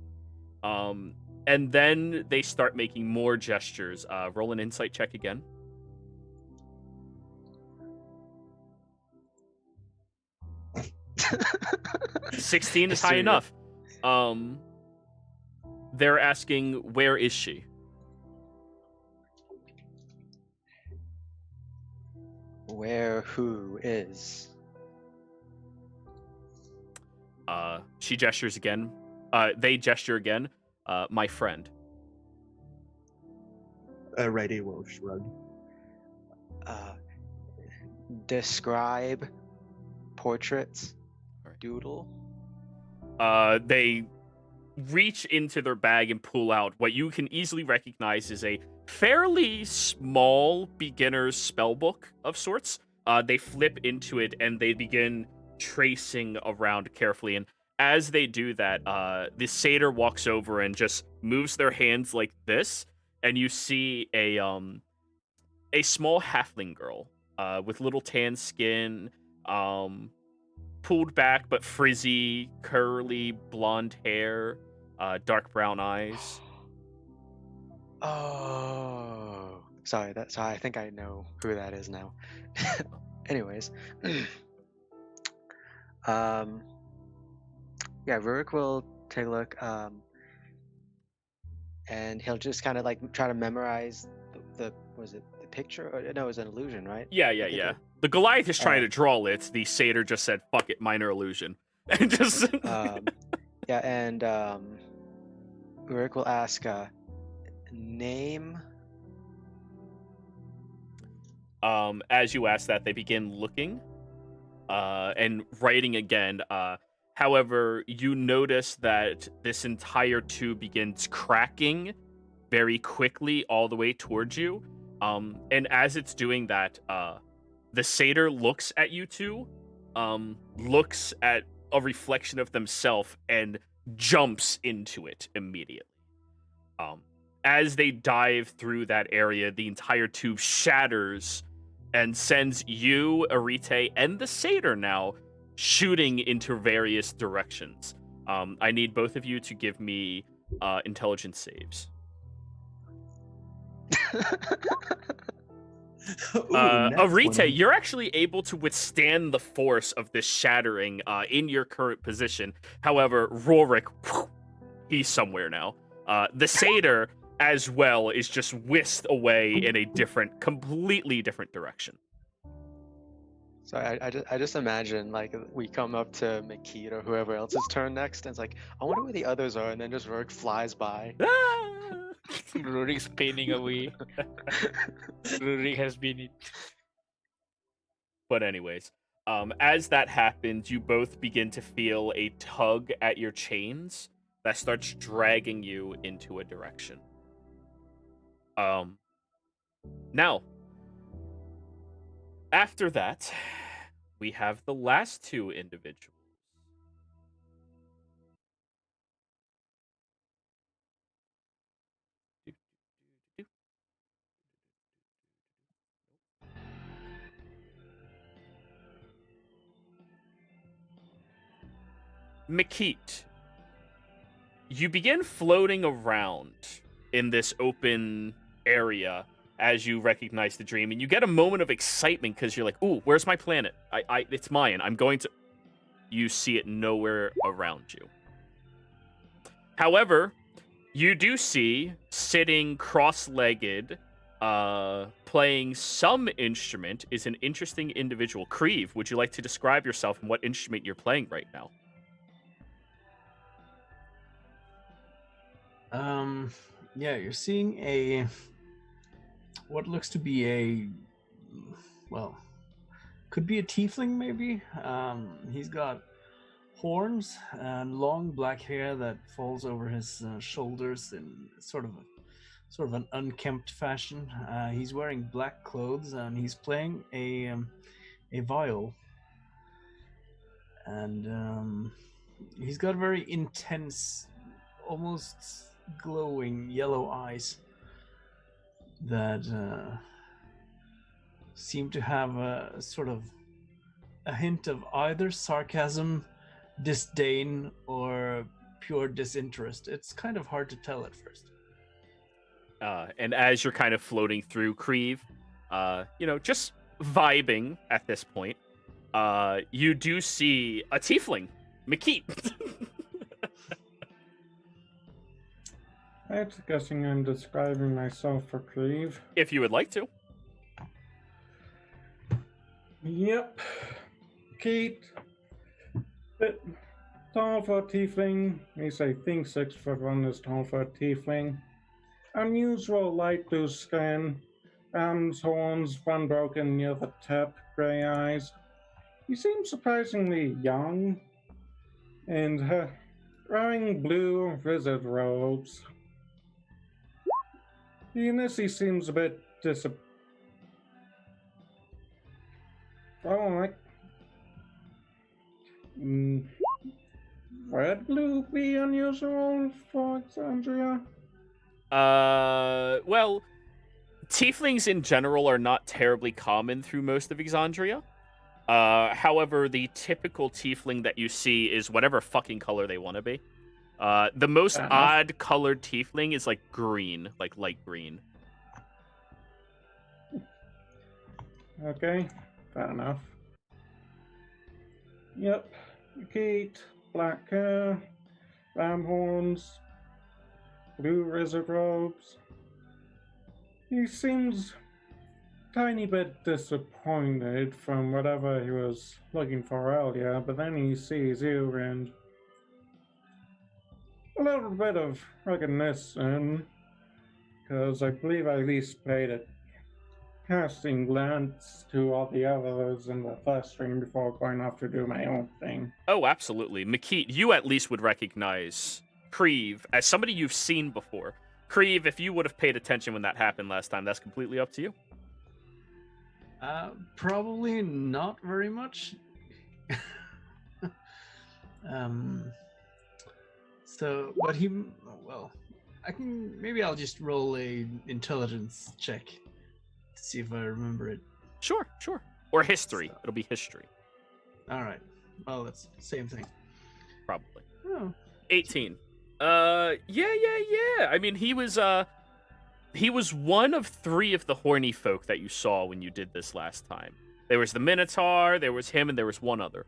And then they start making more gestures. Roll an insight check again. $16 is high History. enough. They're asking, where is she? Where who is? She gestures again. They gesture again. My friend. Rady will shrug. Describe portraits. Alright. Doodle. They reach into their bag and pull out what you can easily recognize as a fairly small beginner's spellbook of sorts. They flip into it and they begin tracing around carefully. And as they do that, the satyr walks over and just moves their hands like this, and you see a small halfling girl with little tan skin, pulled back but frizzy, curly blonde hair, dark brown eyes. Oh, sorry. I think I know who that is now. Anyways, yeah, Rurik will take a look, and he'll just kind of like try to memorize the was it the picture? Or, no, it was an illusion, right? Yeah. The Goliath is trying Uh, to draw it. The satyr just said, "Fuck it, minor illusion," and just. Yeah, and Rurik will ask, name. As you ask that, they begin looking and writing again. However, you notice that this entire tube begins cracking very quickly all the way towards you. And as it's doing that, the satyr looks at you two, looks at a reflection of themselves, and jumps into it immediately. As they dive through that area, the entire tube shatters and sends you, Arite, and the satyr now shooting into various directions. I need both of you to give me intelligence saves. Ooh, that's Arite, funny. you're actually able to withstand the force of this shattering in your current position. However, Rorik, he's somewhere now. The satyr, as well, is just whisked away in a completely different direction. So I just imagine like we come up to McKeith or whoever else's turn next, and it's like, I wonder where the others are, and then just Rurik flies by. Rurik's spinning away. Rurik has been it. But anyways, as that happens, you both begin to feel a tug at your chains that starts dragging you into a direction. Now, after that, we have the last two individuals. McKeith, you begin floating around in this open area as you recognize the dream, and you get a moment of excitement because you're like, "Ooh, where's my planet? It's mine. I'm going to." You see it nowhere around you. However, you do see sitting cross-legged, playing some instrument is an interesting individual. Creve, would you like to describe yourself and what instrument you're playing right now? Yeah, you're seeing what looks to be could be a tiefling maybe. He's got horns and long black hair that falls over his shoulders in sort of an unkempt fashion. He's wearing black clothes and he's playing a viol. And he's got very intense, almost glowing yellow eyes that seem to have a sort of a hint of either sarcasm, disdain, or pure disinterest. It's kind of hard to tell at first. And as you're kind of floating through Creve, just vibing at this point, you do see a tiefling, McKeith. I'm guessing I'm describing myself for Creve. If you would like to. Yep. Keith. Bit tall for a tiefling. At least I think 6'1" is tall for a tiefling. unusual light blue skin, ram's horns, one broken near the tip, gray eyes. He seems surprisingly young, and wearing blue wizard robes. He seems a bit Oh, like. Red blue be unusual for Exandria? Well, tieflings in general are not terribly common through most of Exandria. However, the typical tiefling that you see is whatever fucking color they want to be. The most Fair enough. odd colored tiefling is like green, like light green. Okay, fair enough. Yep, Kate, black hair, ram horns, blue wizard robes. He seems tiny bit disappointed from whatever he was looking for earlier, but then he sees you and a little bit of recognition, because I believe I at least played a casting glance to all the others in the first stream before going off to do my own thing. Oh, absolutely. Makit, you at least would recognize Kreve as somebody you've seen before. Kreve, if you would have paid attention when that happened last time, that's completely up to you. Probably not very much. But well, maybe I'll just roll a intelligence check to see if I remember it. Sure. Or history. So- It'll be history, All right. Well, that's the same thing. probably. Oh, 18. Yeah. I mean, he was one of 3 of the horny folk that you saw when you did this last time. There was the Minotaur, there was him, and there was one other.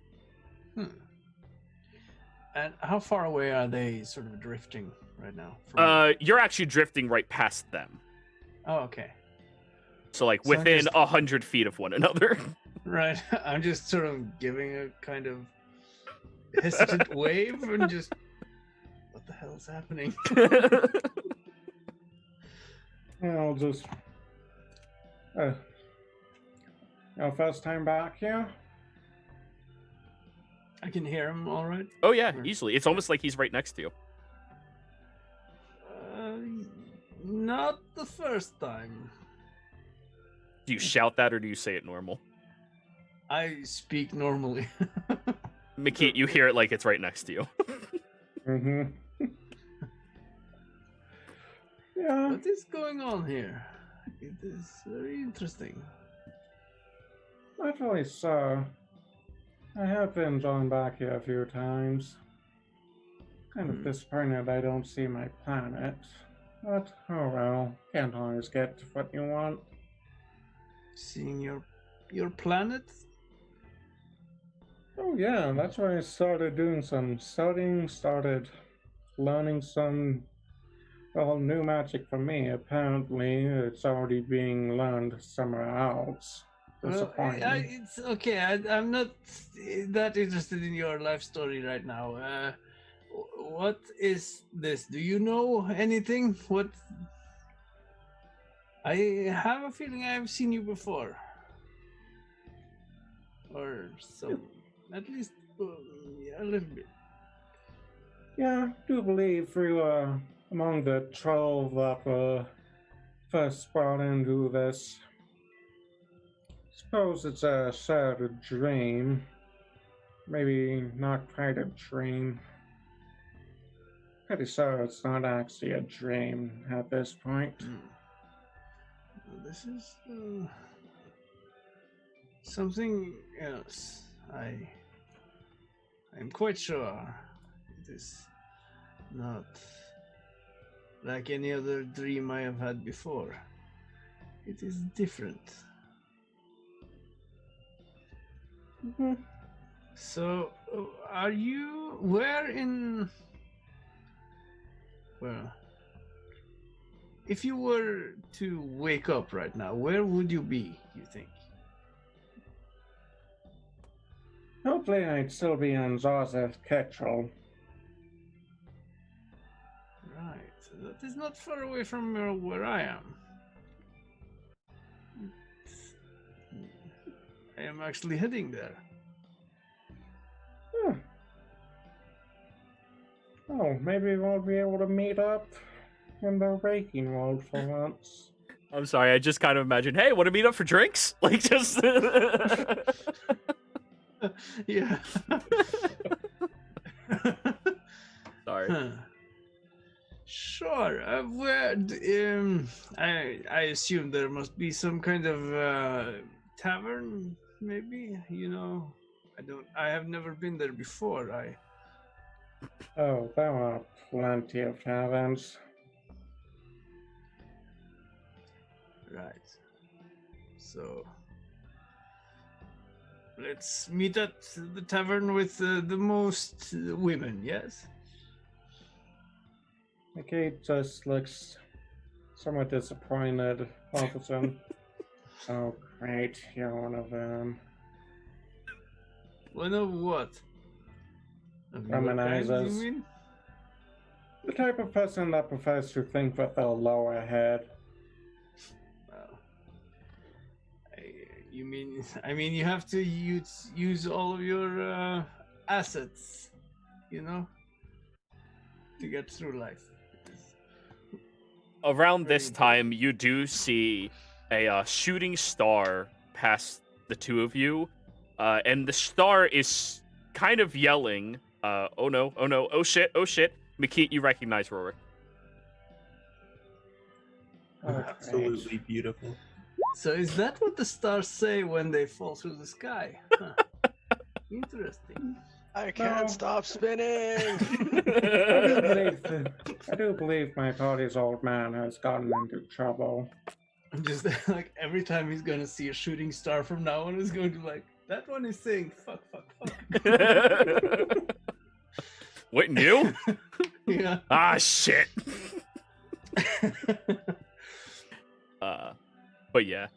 And how far away are they sort of drifting right now? From You're actually drifting right past them. Oh, okay. So, like, So I'm within just- 100 feet of one another. Right. I'm just sort of giving a kind of hesitant wave and just, what the hell is happening? I'll just. Your first time back here? I can hear him all right. Oh, yeah, Right. easily. It's almost like he's right next to you. Not the first time. Do you shout that or do you say it normal? I speak normally. Makit, you hear it like it's right next to you. Mm-hmm. Yeah. What is going on here? It is very interesting. Naturally so. I have been drawn back here a few times. Kind of disappointed I don't see my planet. But, oh well, can't always get what you want. Seeing your planet? Oh yeah, that's why I started doing some studying, started learning some, well, new magic for me. Apparently, it's already being learned somewhere else. Well, Disappointing. it's okay. I'm not that interested in your life story right now. What is this? Do you know anything? What? I have a feeling I've seen you before, or so. At least a little bit. Yeah, I do believe we were among the 12 that were first brought into this. Suppose it's a shared dream. Maybe not quite a dream. Pretty sure it's not actually a dream at this point. This is something else. I'm quite sure it is not like any other dream I have had before. It is different. Mhm. So, are you where in? Well, if you were to wake up right now, where would you be? You think? Hopefully I'd still be on Zaza Ketchel. Right. That is not far away from where I am. I am actually heading there. Huh. Oh, maybe we'll be able to meet up in the raking world for once. I'm sorry, I just kind of imagine, hey, want to meet up for drinks? Like, just... Yeah. Sorry. Huh. Sure. I assume there must be some kind of tavern, maybe. I have never been there before. Oh, there are plenty of taverns. Right. So let's meet at the tavern with the most women. Yes. McKee just looks somewhat disappointed all of a sudden. Oh, great, you're one of them. One of what? Of your kind, Womanizers. you mean? The type of person that prefers to think with their lower head. Well, I mean, you have to use all of your assets, to get through life. Around Very this time, you do see a shooting star past the two of you, and the star is kind of yelling, oh no, oh shit. McKee, you recognize Rorik. Oh, great. Absolutely beautiful. So is that what the stars say when they fall through the sky? Huh. Interesting. I can't stop spinning. I do believe my party's old man has gotten into trouble. I'm just like every time he's gonna see a shooting star from now on, he's going to like that one is saying fuck. What, new? Yeah. Ah, shit. But yeah,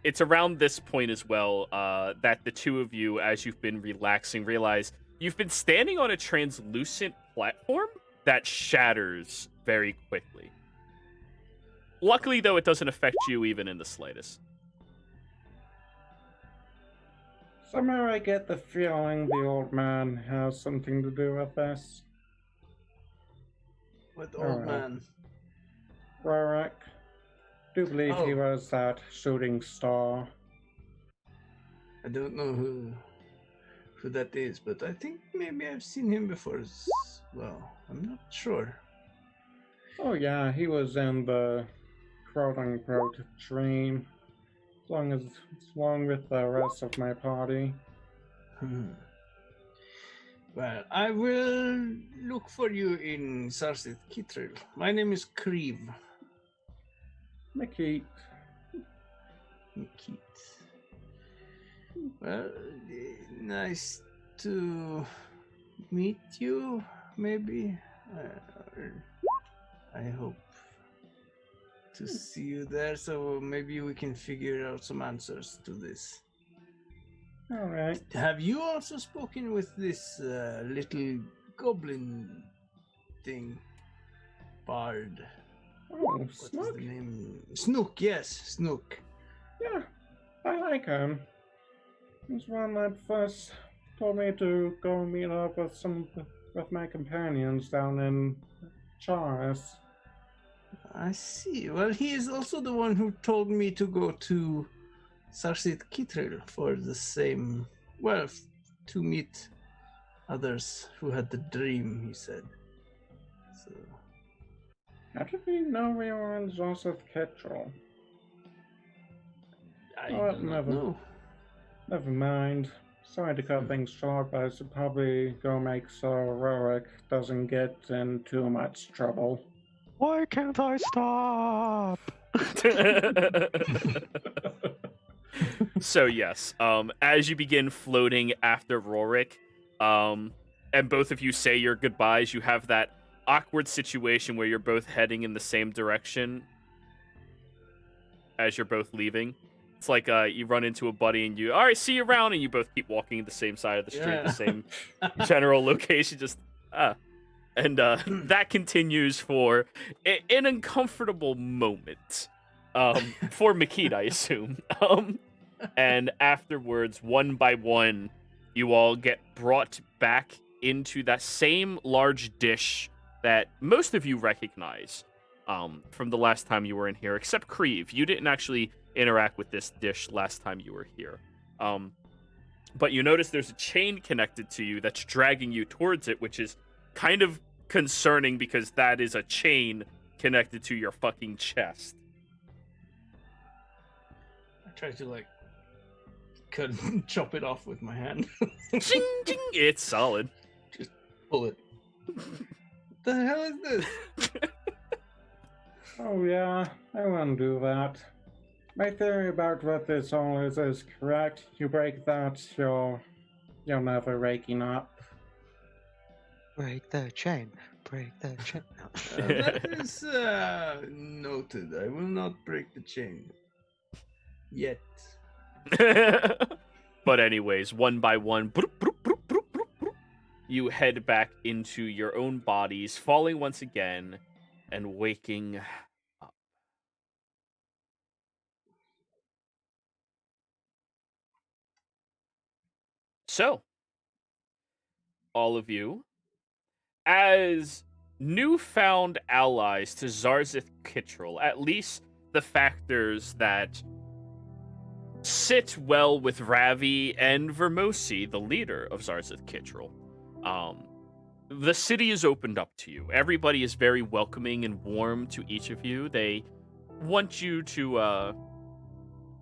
it's around this point as well that the two of you, as you've been relaxing, realize you've been standing on a translucent platform that shatters very quickly. Luckily, though, it doesn't affect you even in the slightest. Somehow I get the feeling the old man has something to do with this. With old man. Rorik, do believe he Oh. was that shooting star. I don't know who that is, but I think maybe I've seen him before as well. I'm not sure. Oh yeah, he was in the quote-unquote dream, along with the rest of my party. Well, I will look for you in Sarsit Kitril. My name is Kriv. McKee, Mikit. Well, nice to meet you, maybe. I hope to see you there, so maybe we can figure out some answers to this. alright. Have you also spoken with this little goblin thing? Bard. Oh, What is Snook? the name? Snook, yes, Snook. Yeah, I like him. He's one that first told me to go meet up with my companions down in Charis. I see. Well, he is also the one who told me to go to Sarsit Kitril for the same, well, to meet others who had the dream, he said. So, How did we know we were in Joseph Ketchel? I Oh, do not never. know. Never mind. Sorry to cut things short, but I should probably go make so Rorik doesn't get in too much trouble. Why can't I stop? So yes, as you begin floating after Rorik, and both of you say your goodbyes, you have that awkward situation where you're both heading in the same direction as you're both leaving. It's like you run into a buddy and all right, see you around, and you both keep walking the same side of the street, Yeah. the same general location. Just And that continues for an uncomfortable moment for Makita, I assume. And afterwards, one by one, you all get brought back into that same large dish that most of you recognize from the last time you were in here, except Creve. You didn't actually interact with this dish last time you were here. But you notice there's a chain connected to you that's dragging you towards it, which is kind of concerning because that is a chain connected to your fucking chest. I try to like chop it off with my hand. Ching, ching. It's solid. Just pull it. What the hell is this? Oh yeah, I won't do that. My theory about what this all is correct. You break that, you're never waking up. Break the chain. Break the chain. No. That is noted. I will not break the chain. Yet. But anyways, one by one, you head back into your own bodies, falling once again and waking up. So, all of you, as newfound allies to Zarzith Kittrell, at least the factors that sit well with Ravi and Vermosi, the leader of Zarzith Kittrell. The city is opened up to you. Everybody is very welcoming and warm to each of you. They want you to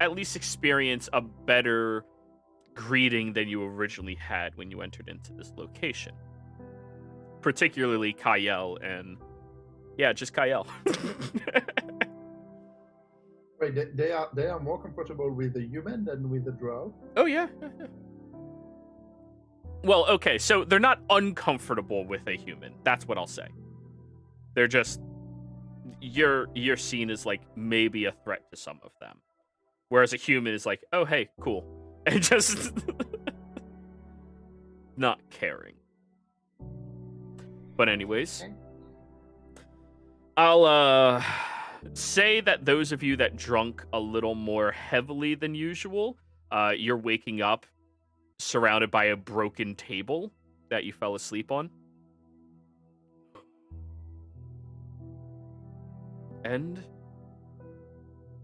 at least experience a better greeting than you originally had when you entered into this location. Particularly Kyle and... yeah, just Kyle. Wait, they are more comfortable with the human than with the drow? Oh, yeah. Well, okay, so they're not uncomfortable with a human. That's what I'll say. They're just... You're seen as, like, maybe a threat to some of them. Whereas a human is like, oh, hey, cool. And just... not caring. But anyways... Okay. I'll, say that those of you that drunk a little more heavily than usual, you're waking up surrounded by a broken table that you fell asleep on. And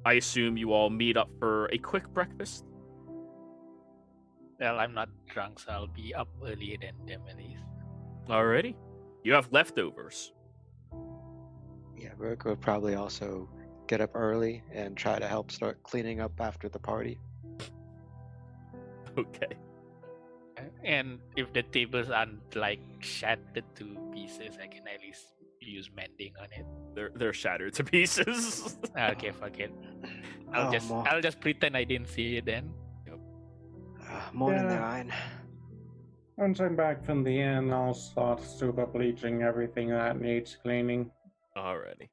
I assume you all meet up for a quick breakfast. Well, I'm not drunk, so I'll be up earlier than them at least. Alrighty. You have leftovers. Yeah, Rook would probably also get up early and try to help start cleaning up after the party. Okay. And if the tables aren't like shattered to pieces, I can at least use mending on it. They're shattered to pieces. Okay, fuck it. Oh, I'll just pretend I didn't see it then. Morning Yeah. there, Ryan. Once I'm back from the inn, I'll start super bleaching everything that needs cleaning. Alrighty.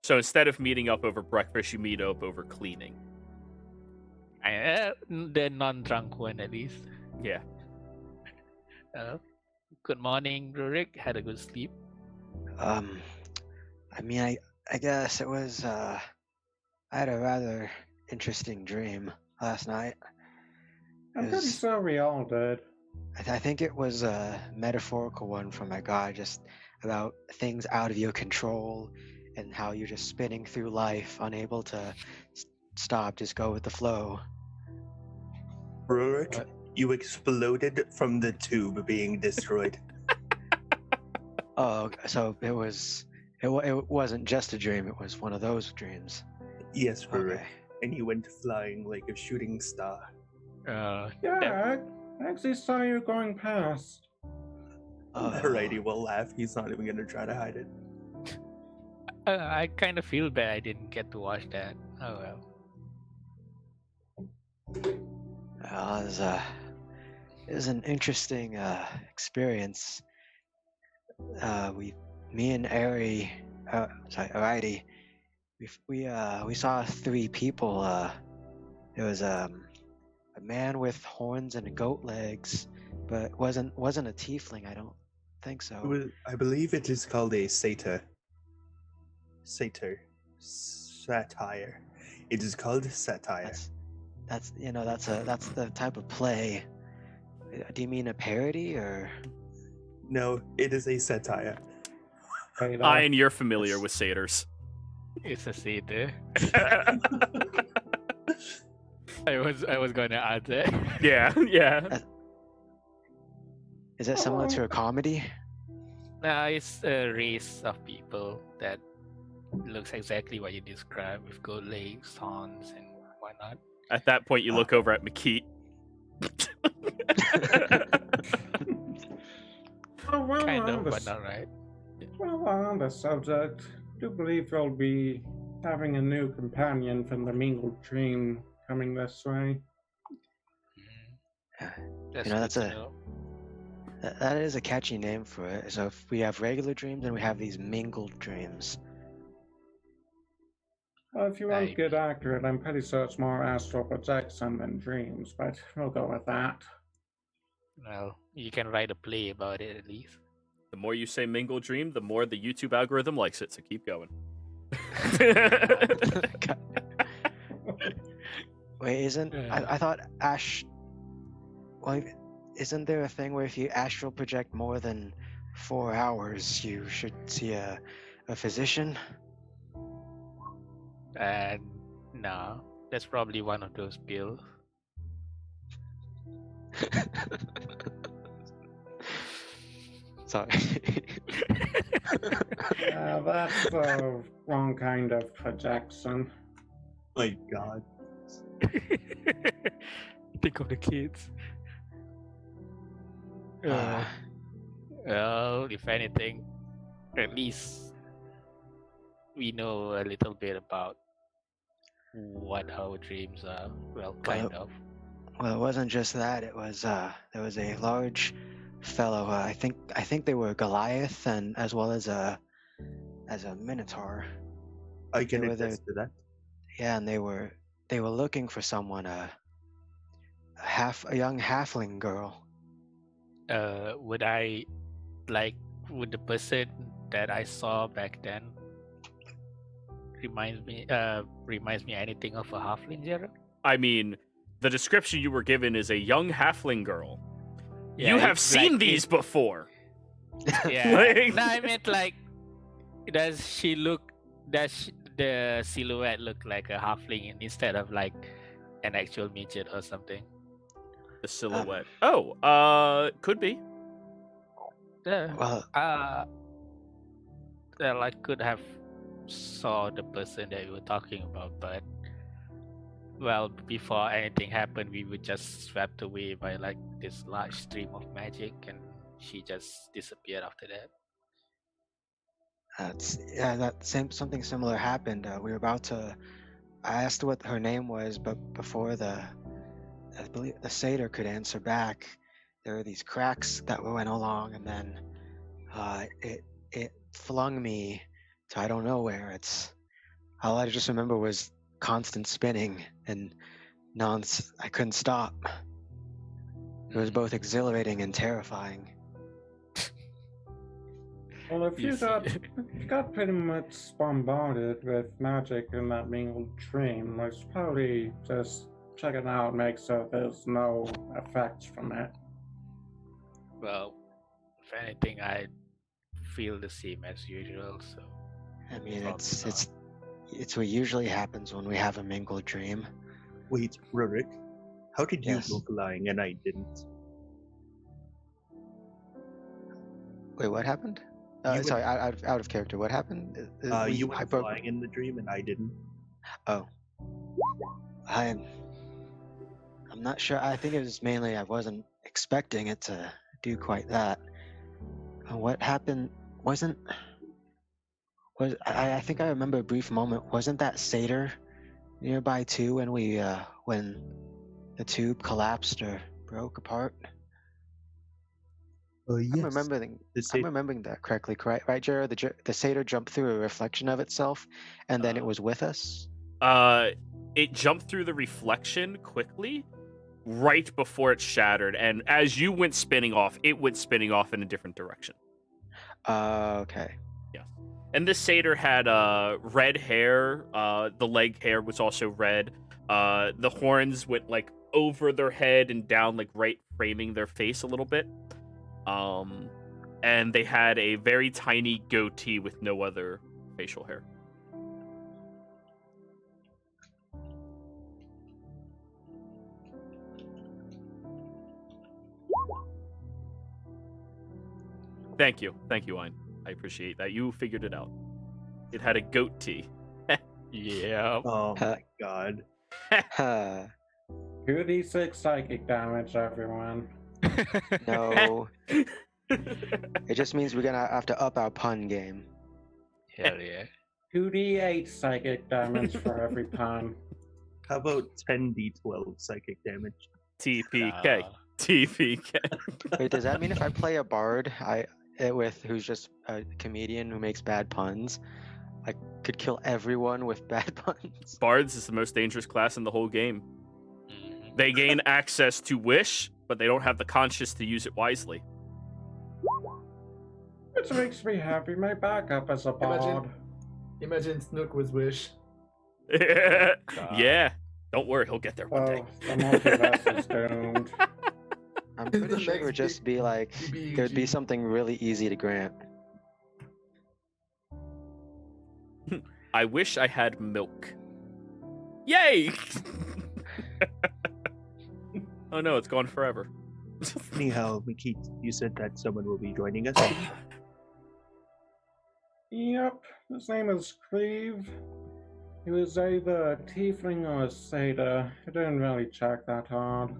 So instead of meeting up over breakfast, you meet up over cleaning. The non-drunk one at least. Yeah. Good morning, Rurik. Had a good sleep. I mean, I guess it was, I had a rather interesting dream last night. I'm pretty sure we all did. I think it was a metaphorical one from my god, just about things out of your control and how you're just spinning through life, unable to stop, just go with the flow. Rurik, What? you exploded from the tube being destroyed. Oh, so it wasn't just a dream, it was one of those dreams. Yes, Rurik. Okay. And you went flying like a shooting star. Yeah, I actually saw you going past. Alrighty, we'll laugh. He's not even gonna try to hide it. I kind of feel bad I didn't get to watch that. Oh well. It was an interesting experience. Me and Aridy, we saw three people. There was a man with horns and goat legs, but wasn't a tiefling, I don't think so. I believe it is called a satyr. Satire. It is called satire. That's the type of play. Do you mean a parody or? No, it is a satire. Right, Ian, you're familiar with satyrs. It's a satyr. I was gonna add that. Yeah. Is it similar to a comedy? No, it's a race of people that looks exactly what you described, with gold legs, horns, and whatnot. At that point, you look over at McKeet. Kind of, but not right. Well, on the subject, I do believe we'll be having a new companion from the Mingled Dream coming this way. That is a catchy name for it. So if we have regular dreams, then we have these mingled dreams. Well, if you want to get accurate, I'm pretty sure it's more astral projection than dreams, but we'll go with that. Well, you can write a play about it at least. The more you say mingle dream, the more the YouTube algorithm likes it, so keep going. Wait, I thought well, isn't there a thing where if you astral project more than 4 hours, you should see a physician? No, that's probably one of those pills. Sorry. That's the wrong kind of projection. My God. Think of the kids. Well, if anything, at least we know a little bit about what our dreams are. Well, kind of. Well, it wasn't just that. It was there was a large fellow. I think they were Goliath, and as well as a Minotaur. I can attest to that. Yeah, and they were looking for someone, a young halfling girl. Would the person that I saw back then reminds me anything of a halfling, Zero? I mean, the description you were given is a young halfling girl. Yeah, you have seen these before. Yeah. No, I meant does the silhouette look like a halfling instead of like an actual midget or something? The silhouette. Could be. Well, I could have saw the person that you were talking about, but well, before anything happened, we were just swept away by like this large stream of magic, and she just disappeared after that. Something similar happened. We were about to. I asked what her name was, but before I believe the satyr could answer back, there were these cracks that went along, and then it flung me to I don't know where. All I just remember was constant spinning and I couldn't stop. It was both exhilarating and terrifying. Well, if you got pretty much bombarded with magic in that mingled dream, I should probably just check it out and make sure there's no effects from it. Well, if anything, I feel the same as usual. So, I mean, it's what usually happens when we have a mingled dream. Wait, Rurik, how did you Yes. go flying and I didn't? Wait, what happened? You Sorry, out of character. What happened? You went flying in the dream and I didn't. Oh, I'm not sure. I think it was mainly I wasn't expecting it to do quite that. What happened I think I remember a brief moment. Wasn't that satyr nearby too when the tube collapsed or broke apart? Yes. I'm remembering that correctly, right, Jared? The satyr jumped through a reflection of itself, and then it was with us. It jumped through the reflection quickly, right before it shattered, and as you went spinning off, it went spinning off in a different direction. Okay. Yes. And this satyr had red hair. The leg hair was also red. The horns went like over their head and down, like right framing their face a little bit. And they had a very tiny goatee with no other facial hair. Thank you, Ein. I appreciate that. You figured it out. It had a goatee. Yeah. Oh Huh. my god. Huh. 2d6 psychic damage, everyone. No. It just means we're gonna have to up our pun game. Hell yeah. 2d8 psychic damage for every pun. How about 10d12 psychic damage? TPK. Nah. TPK. Wait, does that mean if I play a bard, who's just a comedian who makes bad puns, I could kill everyone with bad puns? Bards is the most dangerous class in the whole game. Mhm. They gain access to wish, but they don't have the conscience to use it wisely. Which makes me happy. My backup as a bard. Imagine Snook with Wish. Yeah. Don't worry, he'll get there one day. Oh, the multiverse is doomed. I'm It's pretty the sure it next would just be like BBUG. there'd be something really easy to grant. I wish I had milk. Yay! Oh no, it's gone forever. Anyhow, Mikit, you said that someone will be joining us. Yep, his name is Cleve. He was either a tiefling or a satyr. I didn't really check that hard.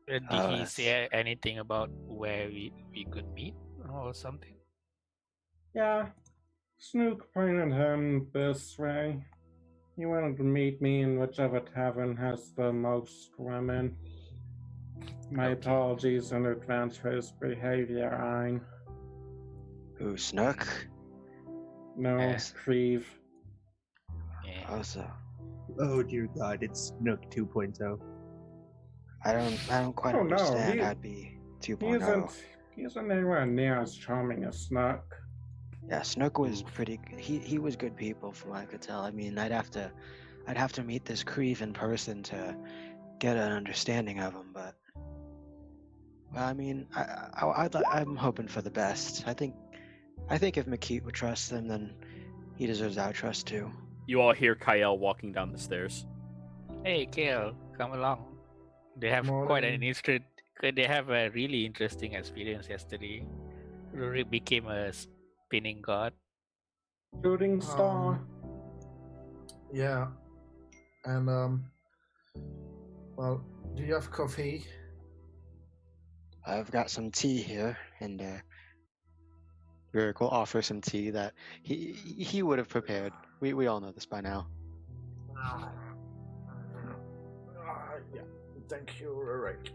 Did Oh, he that's- say anything about where we could meet or something? Yeah, Snook pointed him this way. He wanted to meet me in whichever tavern has the most women. My Okay. apologies in advance for his behavior, Ein. Ooh, Snook? No, Yes. Cleve. Yeah. Also, Oh dear god, it's Nook 2.0. I don't quite Oh, no, understand he- how to be He 2.0. isn't anywhere near as charming as Snook. Yeah, Snook was pretty. He was good people, from what I could tell. I mean, I'd have to meet this Creve in person to get an understanding of him. But well, I mean, I'm hoping for the best. I think if Makit would trust him, then he deserves our trust too. You all hear Kyle walking down the stairs. Hey, Kale, come along. They have quite an Morning. They have a really interesting experience yesterday. Rory became a spinning god. Shooting star. Yeah. And well, do you have coffee? I've got some tea here, and Rick will offer some tea that he would have prepared. We all know this by now. Yeah. Thank you, Rick.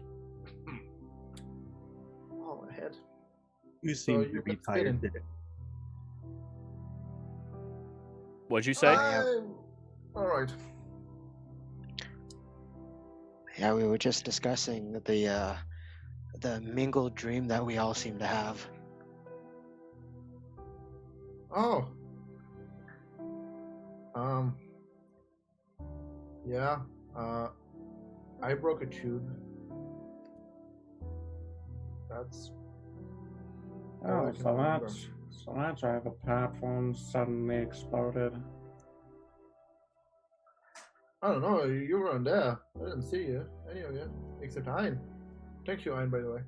Oh, my head. You So seem you've to be been spinning. tired today. What'd you say? All right. Yeah, we were just discussing the mingled dream that we all seem to have. Oh. Yeah. I broke a tube. That's. all I Oh, can so remember. that's why the platform suddenly exploded. I don't know. You weren't there. I didn't see you. Any of you, except Ein. Thank you, Ein, by the way.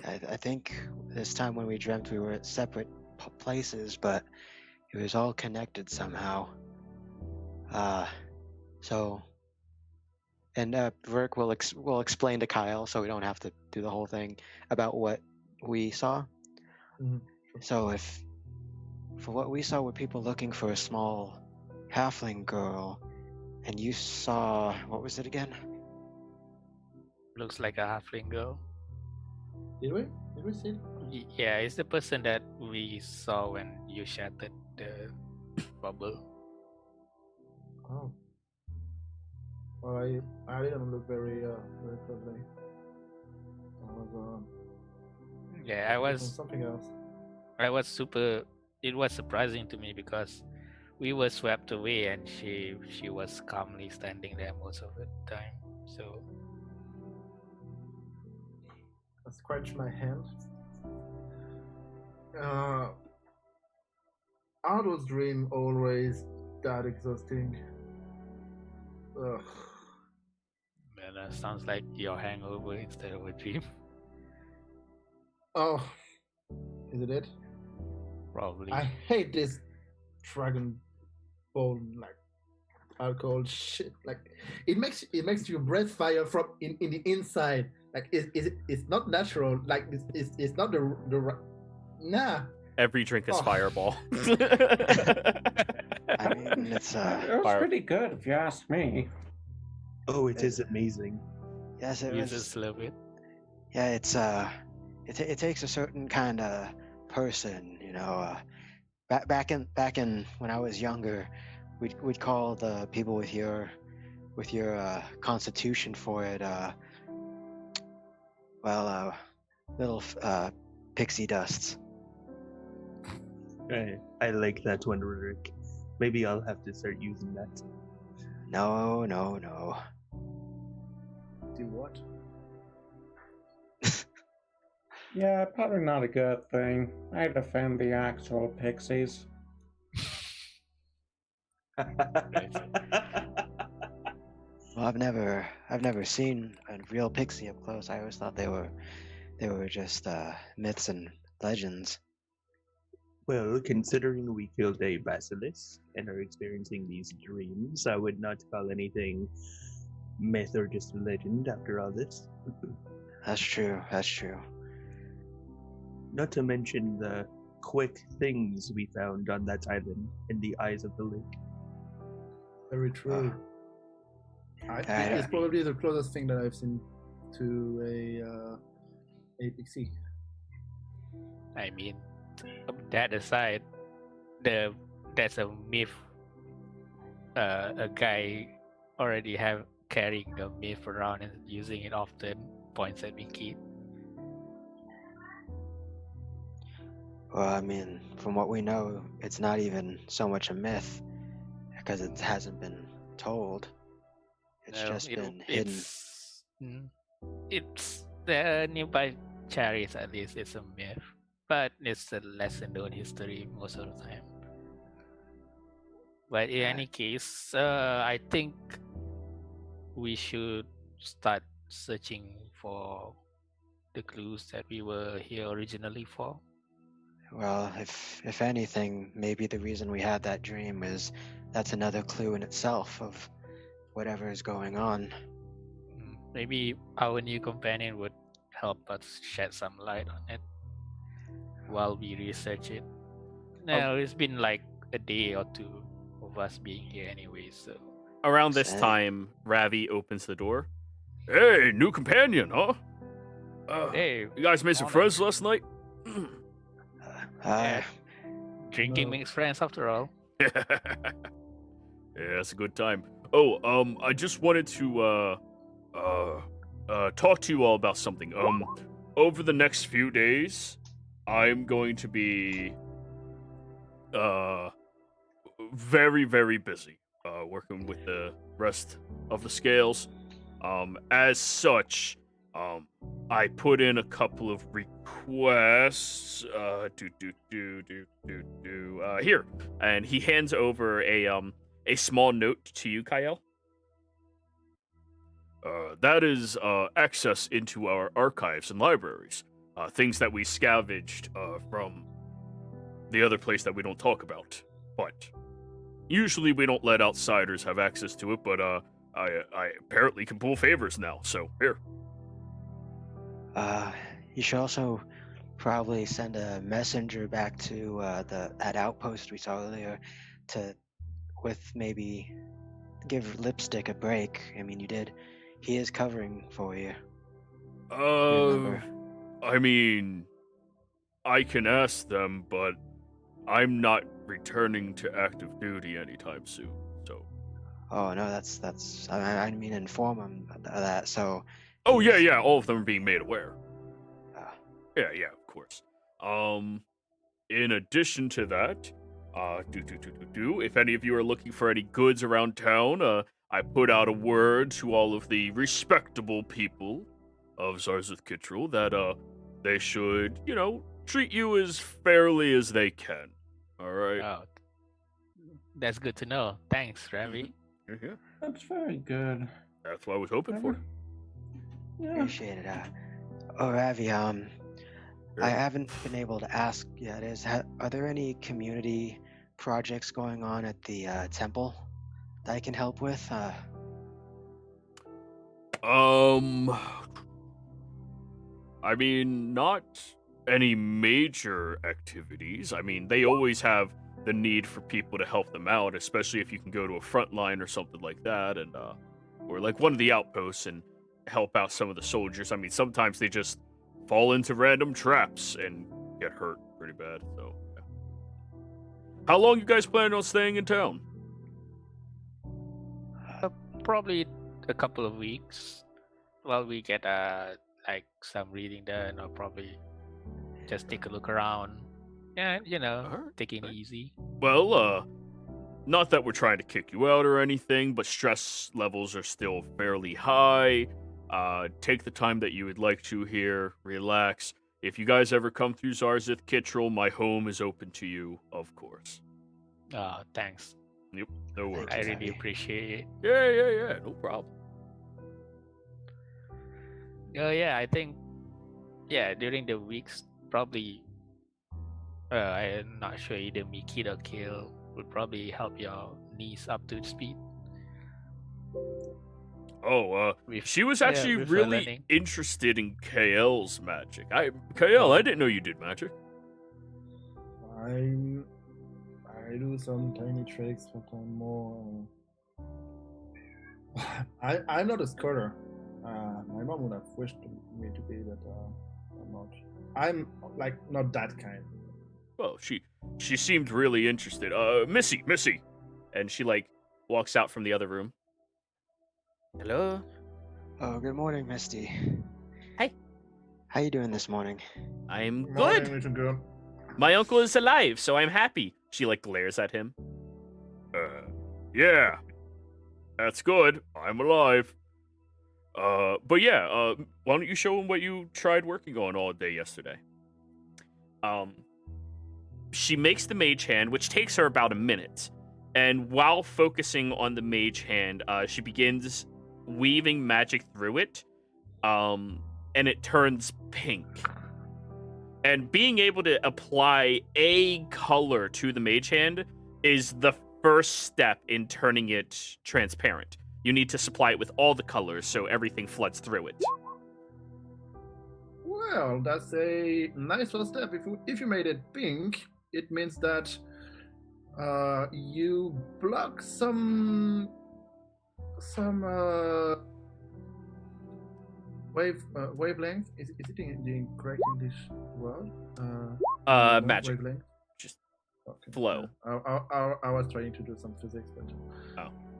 I think this time when we dreamt we were at separate places, but it was all connected somehow. So, and Verk will explain to Kyle, so we don't have to do the whole thing about what we saw. Mhm. So for what we saw were people looking for a small halfling girl, and you saw, what was it again? Looks like a halfling girl. Did we? Did we see it? Yeah, it's the person that we saw when you shattered the bubble. Oh. Well, I didn't look very closely. I was Yeah, I Focus on was something else. super. It was surprising to me because we were swept away, and she was calmly standing there most of the time. So I scratch my hand. Are those dreams always that exhausting? Ugh. man, that sounds like your hangover instead of a dream. Oh, is it? Probably. I hate this Dragon Ball like alcohol shit. Like it makes your breath fire from in the inside. Like it's not natural. Like it's not the nah. Every drink is Oh. Fireball. I mean, it's It was Fire- pretty good, if you ask me. Oh, it is amazing. yes, it You was. just love it. Yeah, it's it takes a certain kind of person, you know. Back in when I was younger, we'd call the people with your constitution for it, little pixie dusts. I like that one, Rick. Maybe I'll have to start using that. No. Do what? Yeah, probably not a good thing. I defend the actual pixies. Well, I've never seen a real pixie up close. I always thought they were just myths and legends. Well, considering we killed a basilisk and are experiencing these dreams, I would not call anything myth or just legend after all this. That's true. Not to mention the quick things we found on that island in the eyes of the lake. Very true. It's probably the closest thing that I've seen to a pixie. I mean, that aside, that's a myth. A guy already carrying a myth around and using it often points at Mickey. Well, I mean, from what we know, it's not even so much a myth because it hasn't been told. It's No, just been hidden. It's the nearby cherries, at least it's a myth, but it's a lesser known history most of the time. But in any case, I think we should start searching for the clues that we were here originally for. Well, if anything, maybe the reason we had that dream is that's another clue in itself of whatever is going on. Maybe our new companion would help us shed some light on it while we research it. No, it's been like a day or two of us being here anyway, so. Around this time, Ravi opens the door. Hey, new companion, huh? Hey, you guys made some morning. friends last night? Yeah, drinking No. makes friends after all. Yeah, it's a good time. Oh, I just wanted to talk to you all about something. Over the next few days, I'm going to be very, very busy working with the rest of the scales. As such, I put in a couple of requests. Here, and he hands over a small note to you, Kyle. That is access into our archives and libraries, things that we scavenged from the other place that we don't talk about. But usually we don't let outsiders have access to it. But I apparently can pull favors now. So here. You should also probably send a messenger back to that outpost we saw earlier with maybe give Lipstick a break. I mean, you did. He is covering for you. Remember? I mean, I can ask them, but I'm not returning to active duty anytime soon. So. Oh no, that's. I mean, inform him of that. So. Oh yeah. All of them are being made aware. Uh, Yeah, of course. In addition to that, if any of you are looking for any goods around town, I put out a word to all of the respectable people of Zarzith Kittrell that they should, treat you as fairly as they can. All right. Oh, that's good to know. Thanks, Ravi. Yeah. That's very good. That's what I was hoping for. Yeah. Appreciate it. Ravi, I haven't been able to ask yet. Are there any community projects going on at the temple that I can help with? I mean, not any major activities. I mean, they always have the need for people to help them out, especially if you can go to a front line or something like that, and or like one of the outposts and help out some of the soldiers. I mean, sometimes they just fall into random traps and get hurt pretty bad. So, yeah. How long you guys planning on staying in town? Probably a couple of weeks while we get like some reading done, or probably just take a look around. Yeah, taking it easy. Well, not that we're trying to kick you out or anything, but stress levels are still fairly high. Take the time that you would like to here, relax. If you guys ever come through Zarzith Kittrell, my home is open to you, of course. Thanks. Yep, no worries. I really appreciate it. Yeah, no problem. Yeah, I think, during the weeks, probably, I'm not sure either Mikit or Kale would probably help your niece up to speed. Oh, she was actually with her really learning. interested in KL's magic. KL, I didn't know you did magic. I do some tiny tricks, but I'm more. I'm not a scholar. My mom would have wished me to be, but I'm not. I'm like not that kind. Well, she seemed really interested. Missy, and she like walks out from the other room. Hello. Oh, good morning, Misty. Hi. How you doing this morning? I'm Morning, good. little girl. My uncle is alive, so I'm happy. She like glares at him. Yeah. That's good. I'm alive. But yeah, why don't you show him what you tried working on all day yesterday? She makes the mage hand, which takes her about a minute. And while focusing on the mage hand, she begins weaving magic through it. And it turns pink. And being able to apply a color to the mage hand is the first step in turning it transparent. You need to supply it with all the colors so everything floods through it. Well, that's a nice first step. If you made it pink, it means that you block some wavelength. Is it in the correct English word? Magic. Wavelength. Just Okay. flow. I was trying to do some physics, but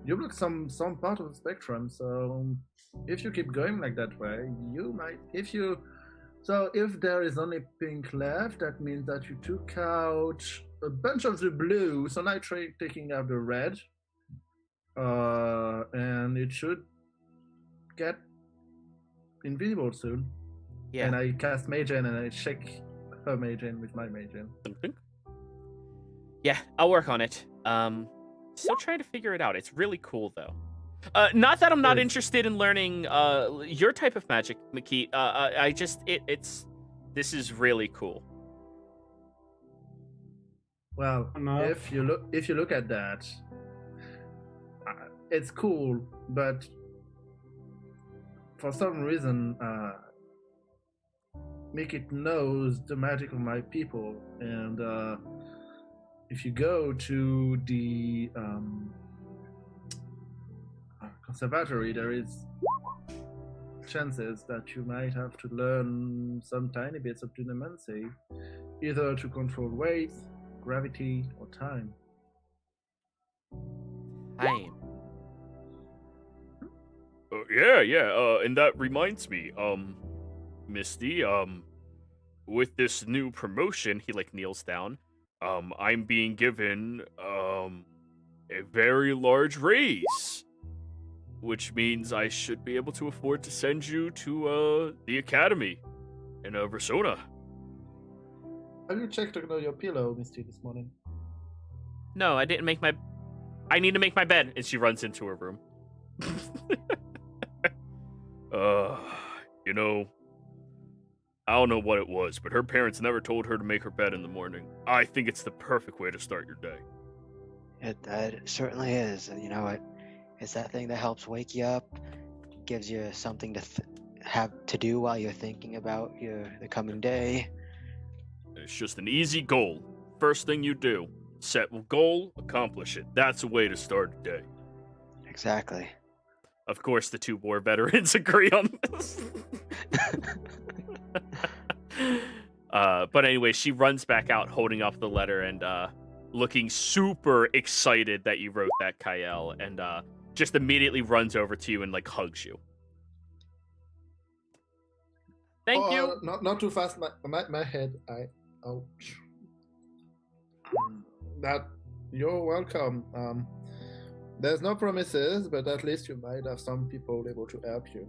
you block some part of the spectrum. So if you keep going like that way, you might. So if there is only pink left, that means that you took out a bunch of the blue. So now try taking out the red, and it should get invisible soon. Yeah. And I cast Mage Hand and I check her Mage Hand with my Mage Hand. Yeah, I'll work on it. Still trying to figure it out. It's really cool though. Not that I'm not interested in learning your type of magic, Makit. This is really cool. Well, if you look at that, it's cool, but for some reason, Mikit knows the magic of my people, and if you go to the conservatory, there is chances that you might have to learn some tiny bits of dunamancy, either to control weight, gravity, or time. Time. Yeah. And that reminds me, Misty, with this new promotion, he like kneels down. I'm being given a very large raise, which means I should be able to afford to send you to the academy in Persona. Have you checked your pillow, Misty, this morning? No, I didn't make my. I need to make my bed, and she runs into her room. You know, I don't know what it was, but her parents never told her to make her bed in the morning. I think it's the perfect way to start your day. It certainly is. And you know what? It's that thing that helps wake you up, gives you something to have to do while you're thinking about the coming day. It's just an easy goal. First thing you do, set a goal, accomplish it. That's a way to start a day. Exactly. Of course, the two war veterans agree on this. But anyway, she runs back out holding up the letter and looking super excited that you wrote that, Kyle, and just immediately runs over to you and like hugs you. Thank you. Not too fast. My head. Ouch. That you're welcome. There's no promises, but at least you might have some people able to help you.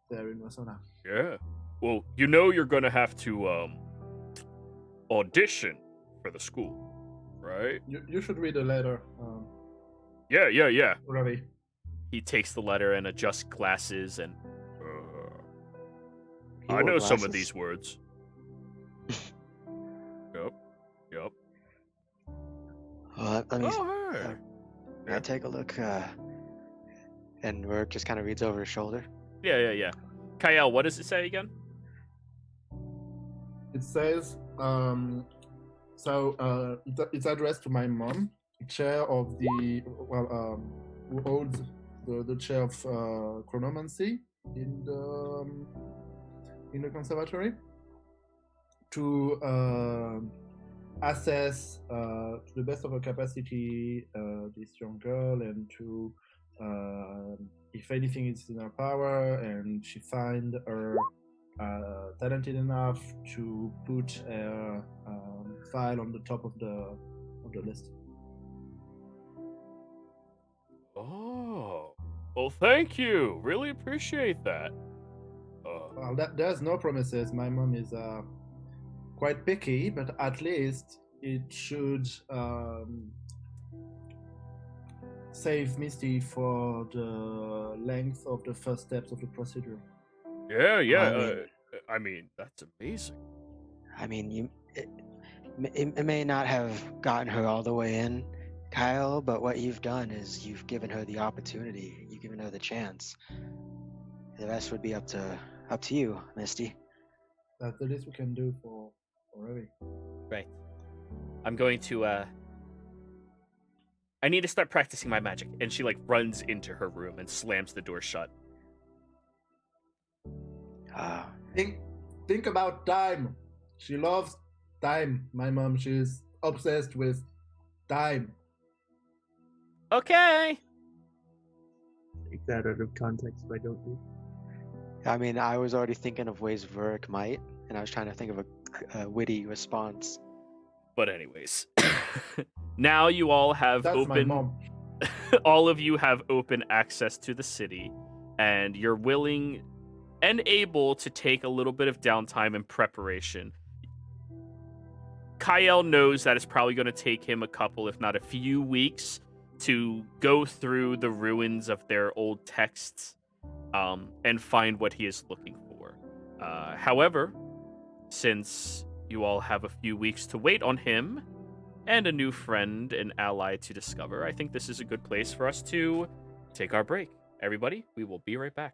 There in Persona. Yeah. Well, you know you're gonna have to audition for the school, right? You should read the letter. Yeah. Ravi. He takes the letter and adjusts glasses and. He I wore know some of glasses. these words. Yep. Well, let me. Oh, hey. May I take a look? And Rourke just kind of reads over his shoulder. Yeah. Kyle, what does it say again? It says, it's addressed to my mom, chair of the, who holds the chair of chronomancy in the conservatory, to assess to the best of her capacity this young girl, and to if anything is in her power and she find her talented enough to put a file on the top of the list. Oh, well, thank you. Really appreciate that. Well, there's no promises. My mom is quite picky, but at least it should save Misty for the length of the first steps of the procedure. Yeah. I mean, that's amazing. I mean, it may not have gotten her all the way in, Kyle, but what you've done is you've given her the opportunity. You've given her the chance. The rest would be up to you, Misty. That's the least we can do for Ravi. Right. I'm going to, I need to start practicing my magic. And she, like, runs into her room and slams the door shut. Think about time. She loves time. My mom, she's obsessed with time. Okay. Take that out of context, why don't you? I mean, I was already thinking of ways Rourke might, and I was trying to think of a witty response. But anyways, now you all have That's my open... mom. all of you have open access to the city, and you're willing and able to take a little bit of downtime and preparation. Kyle knows that it's probably going to take him a couple, if not a few weeks, to go through the ruins of their old texts and find what he is looking for. However, since you all have a few weeks to wait on him and a new friend and ally to discover, I think this is a good place for us to take our break. Everybody, we will be right back.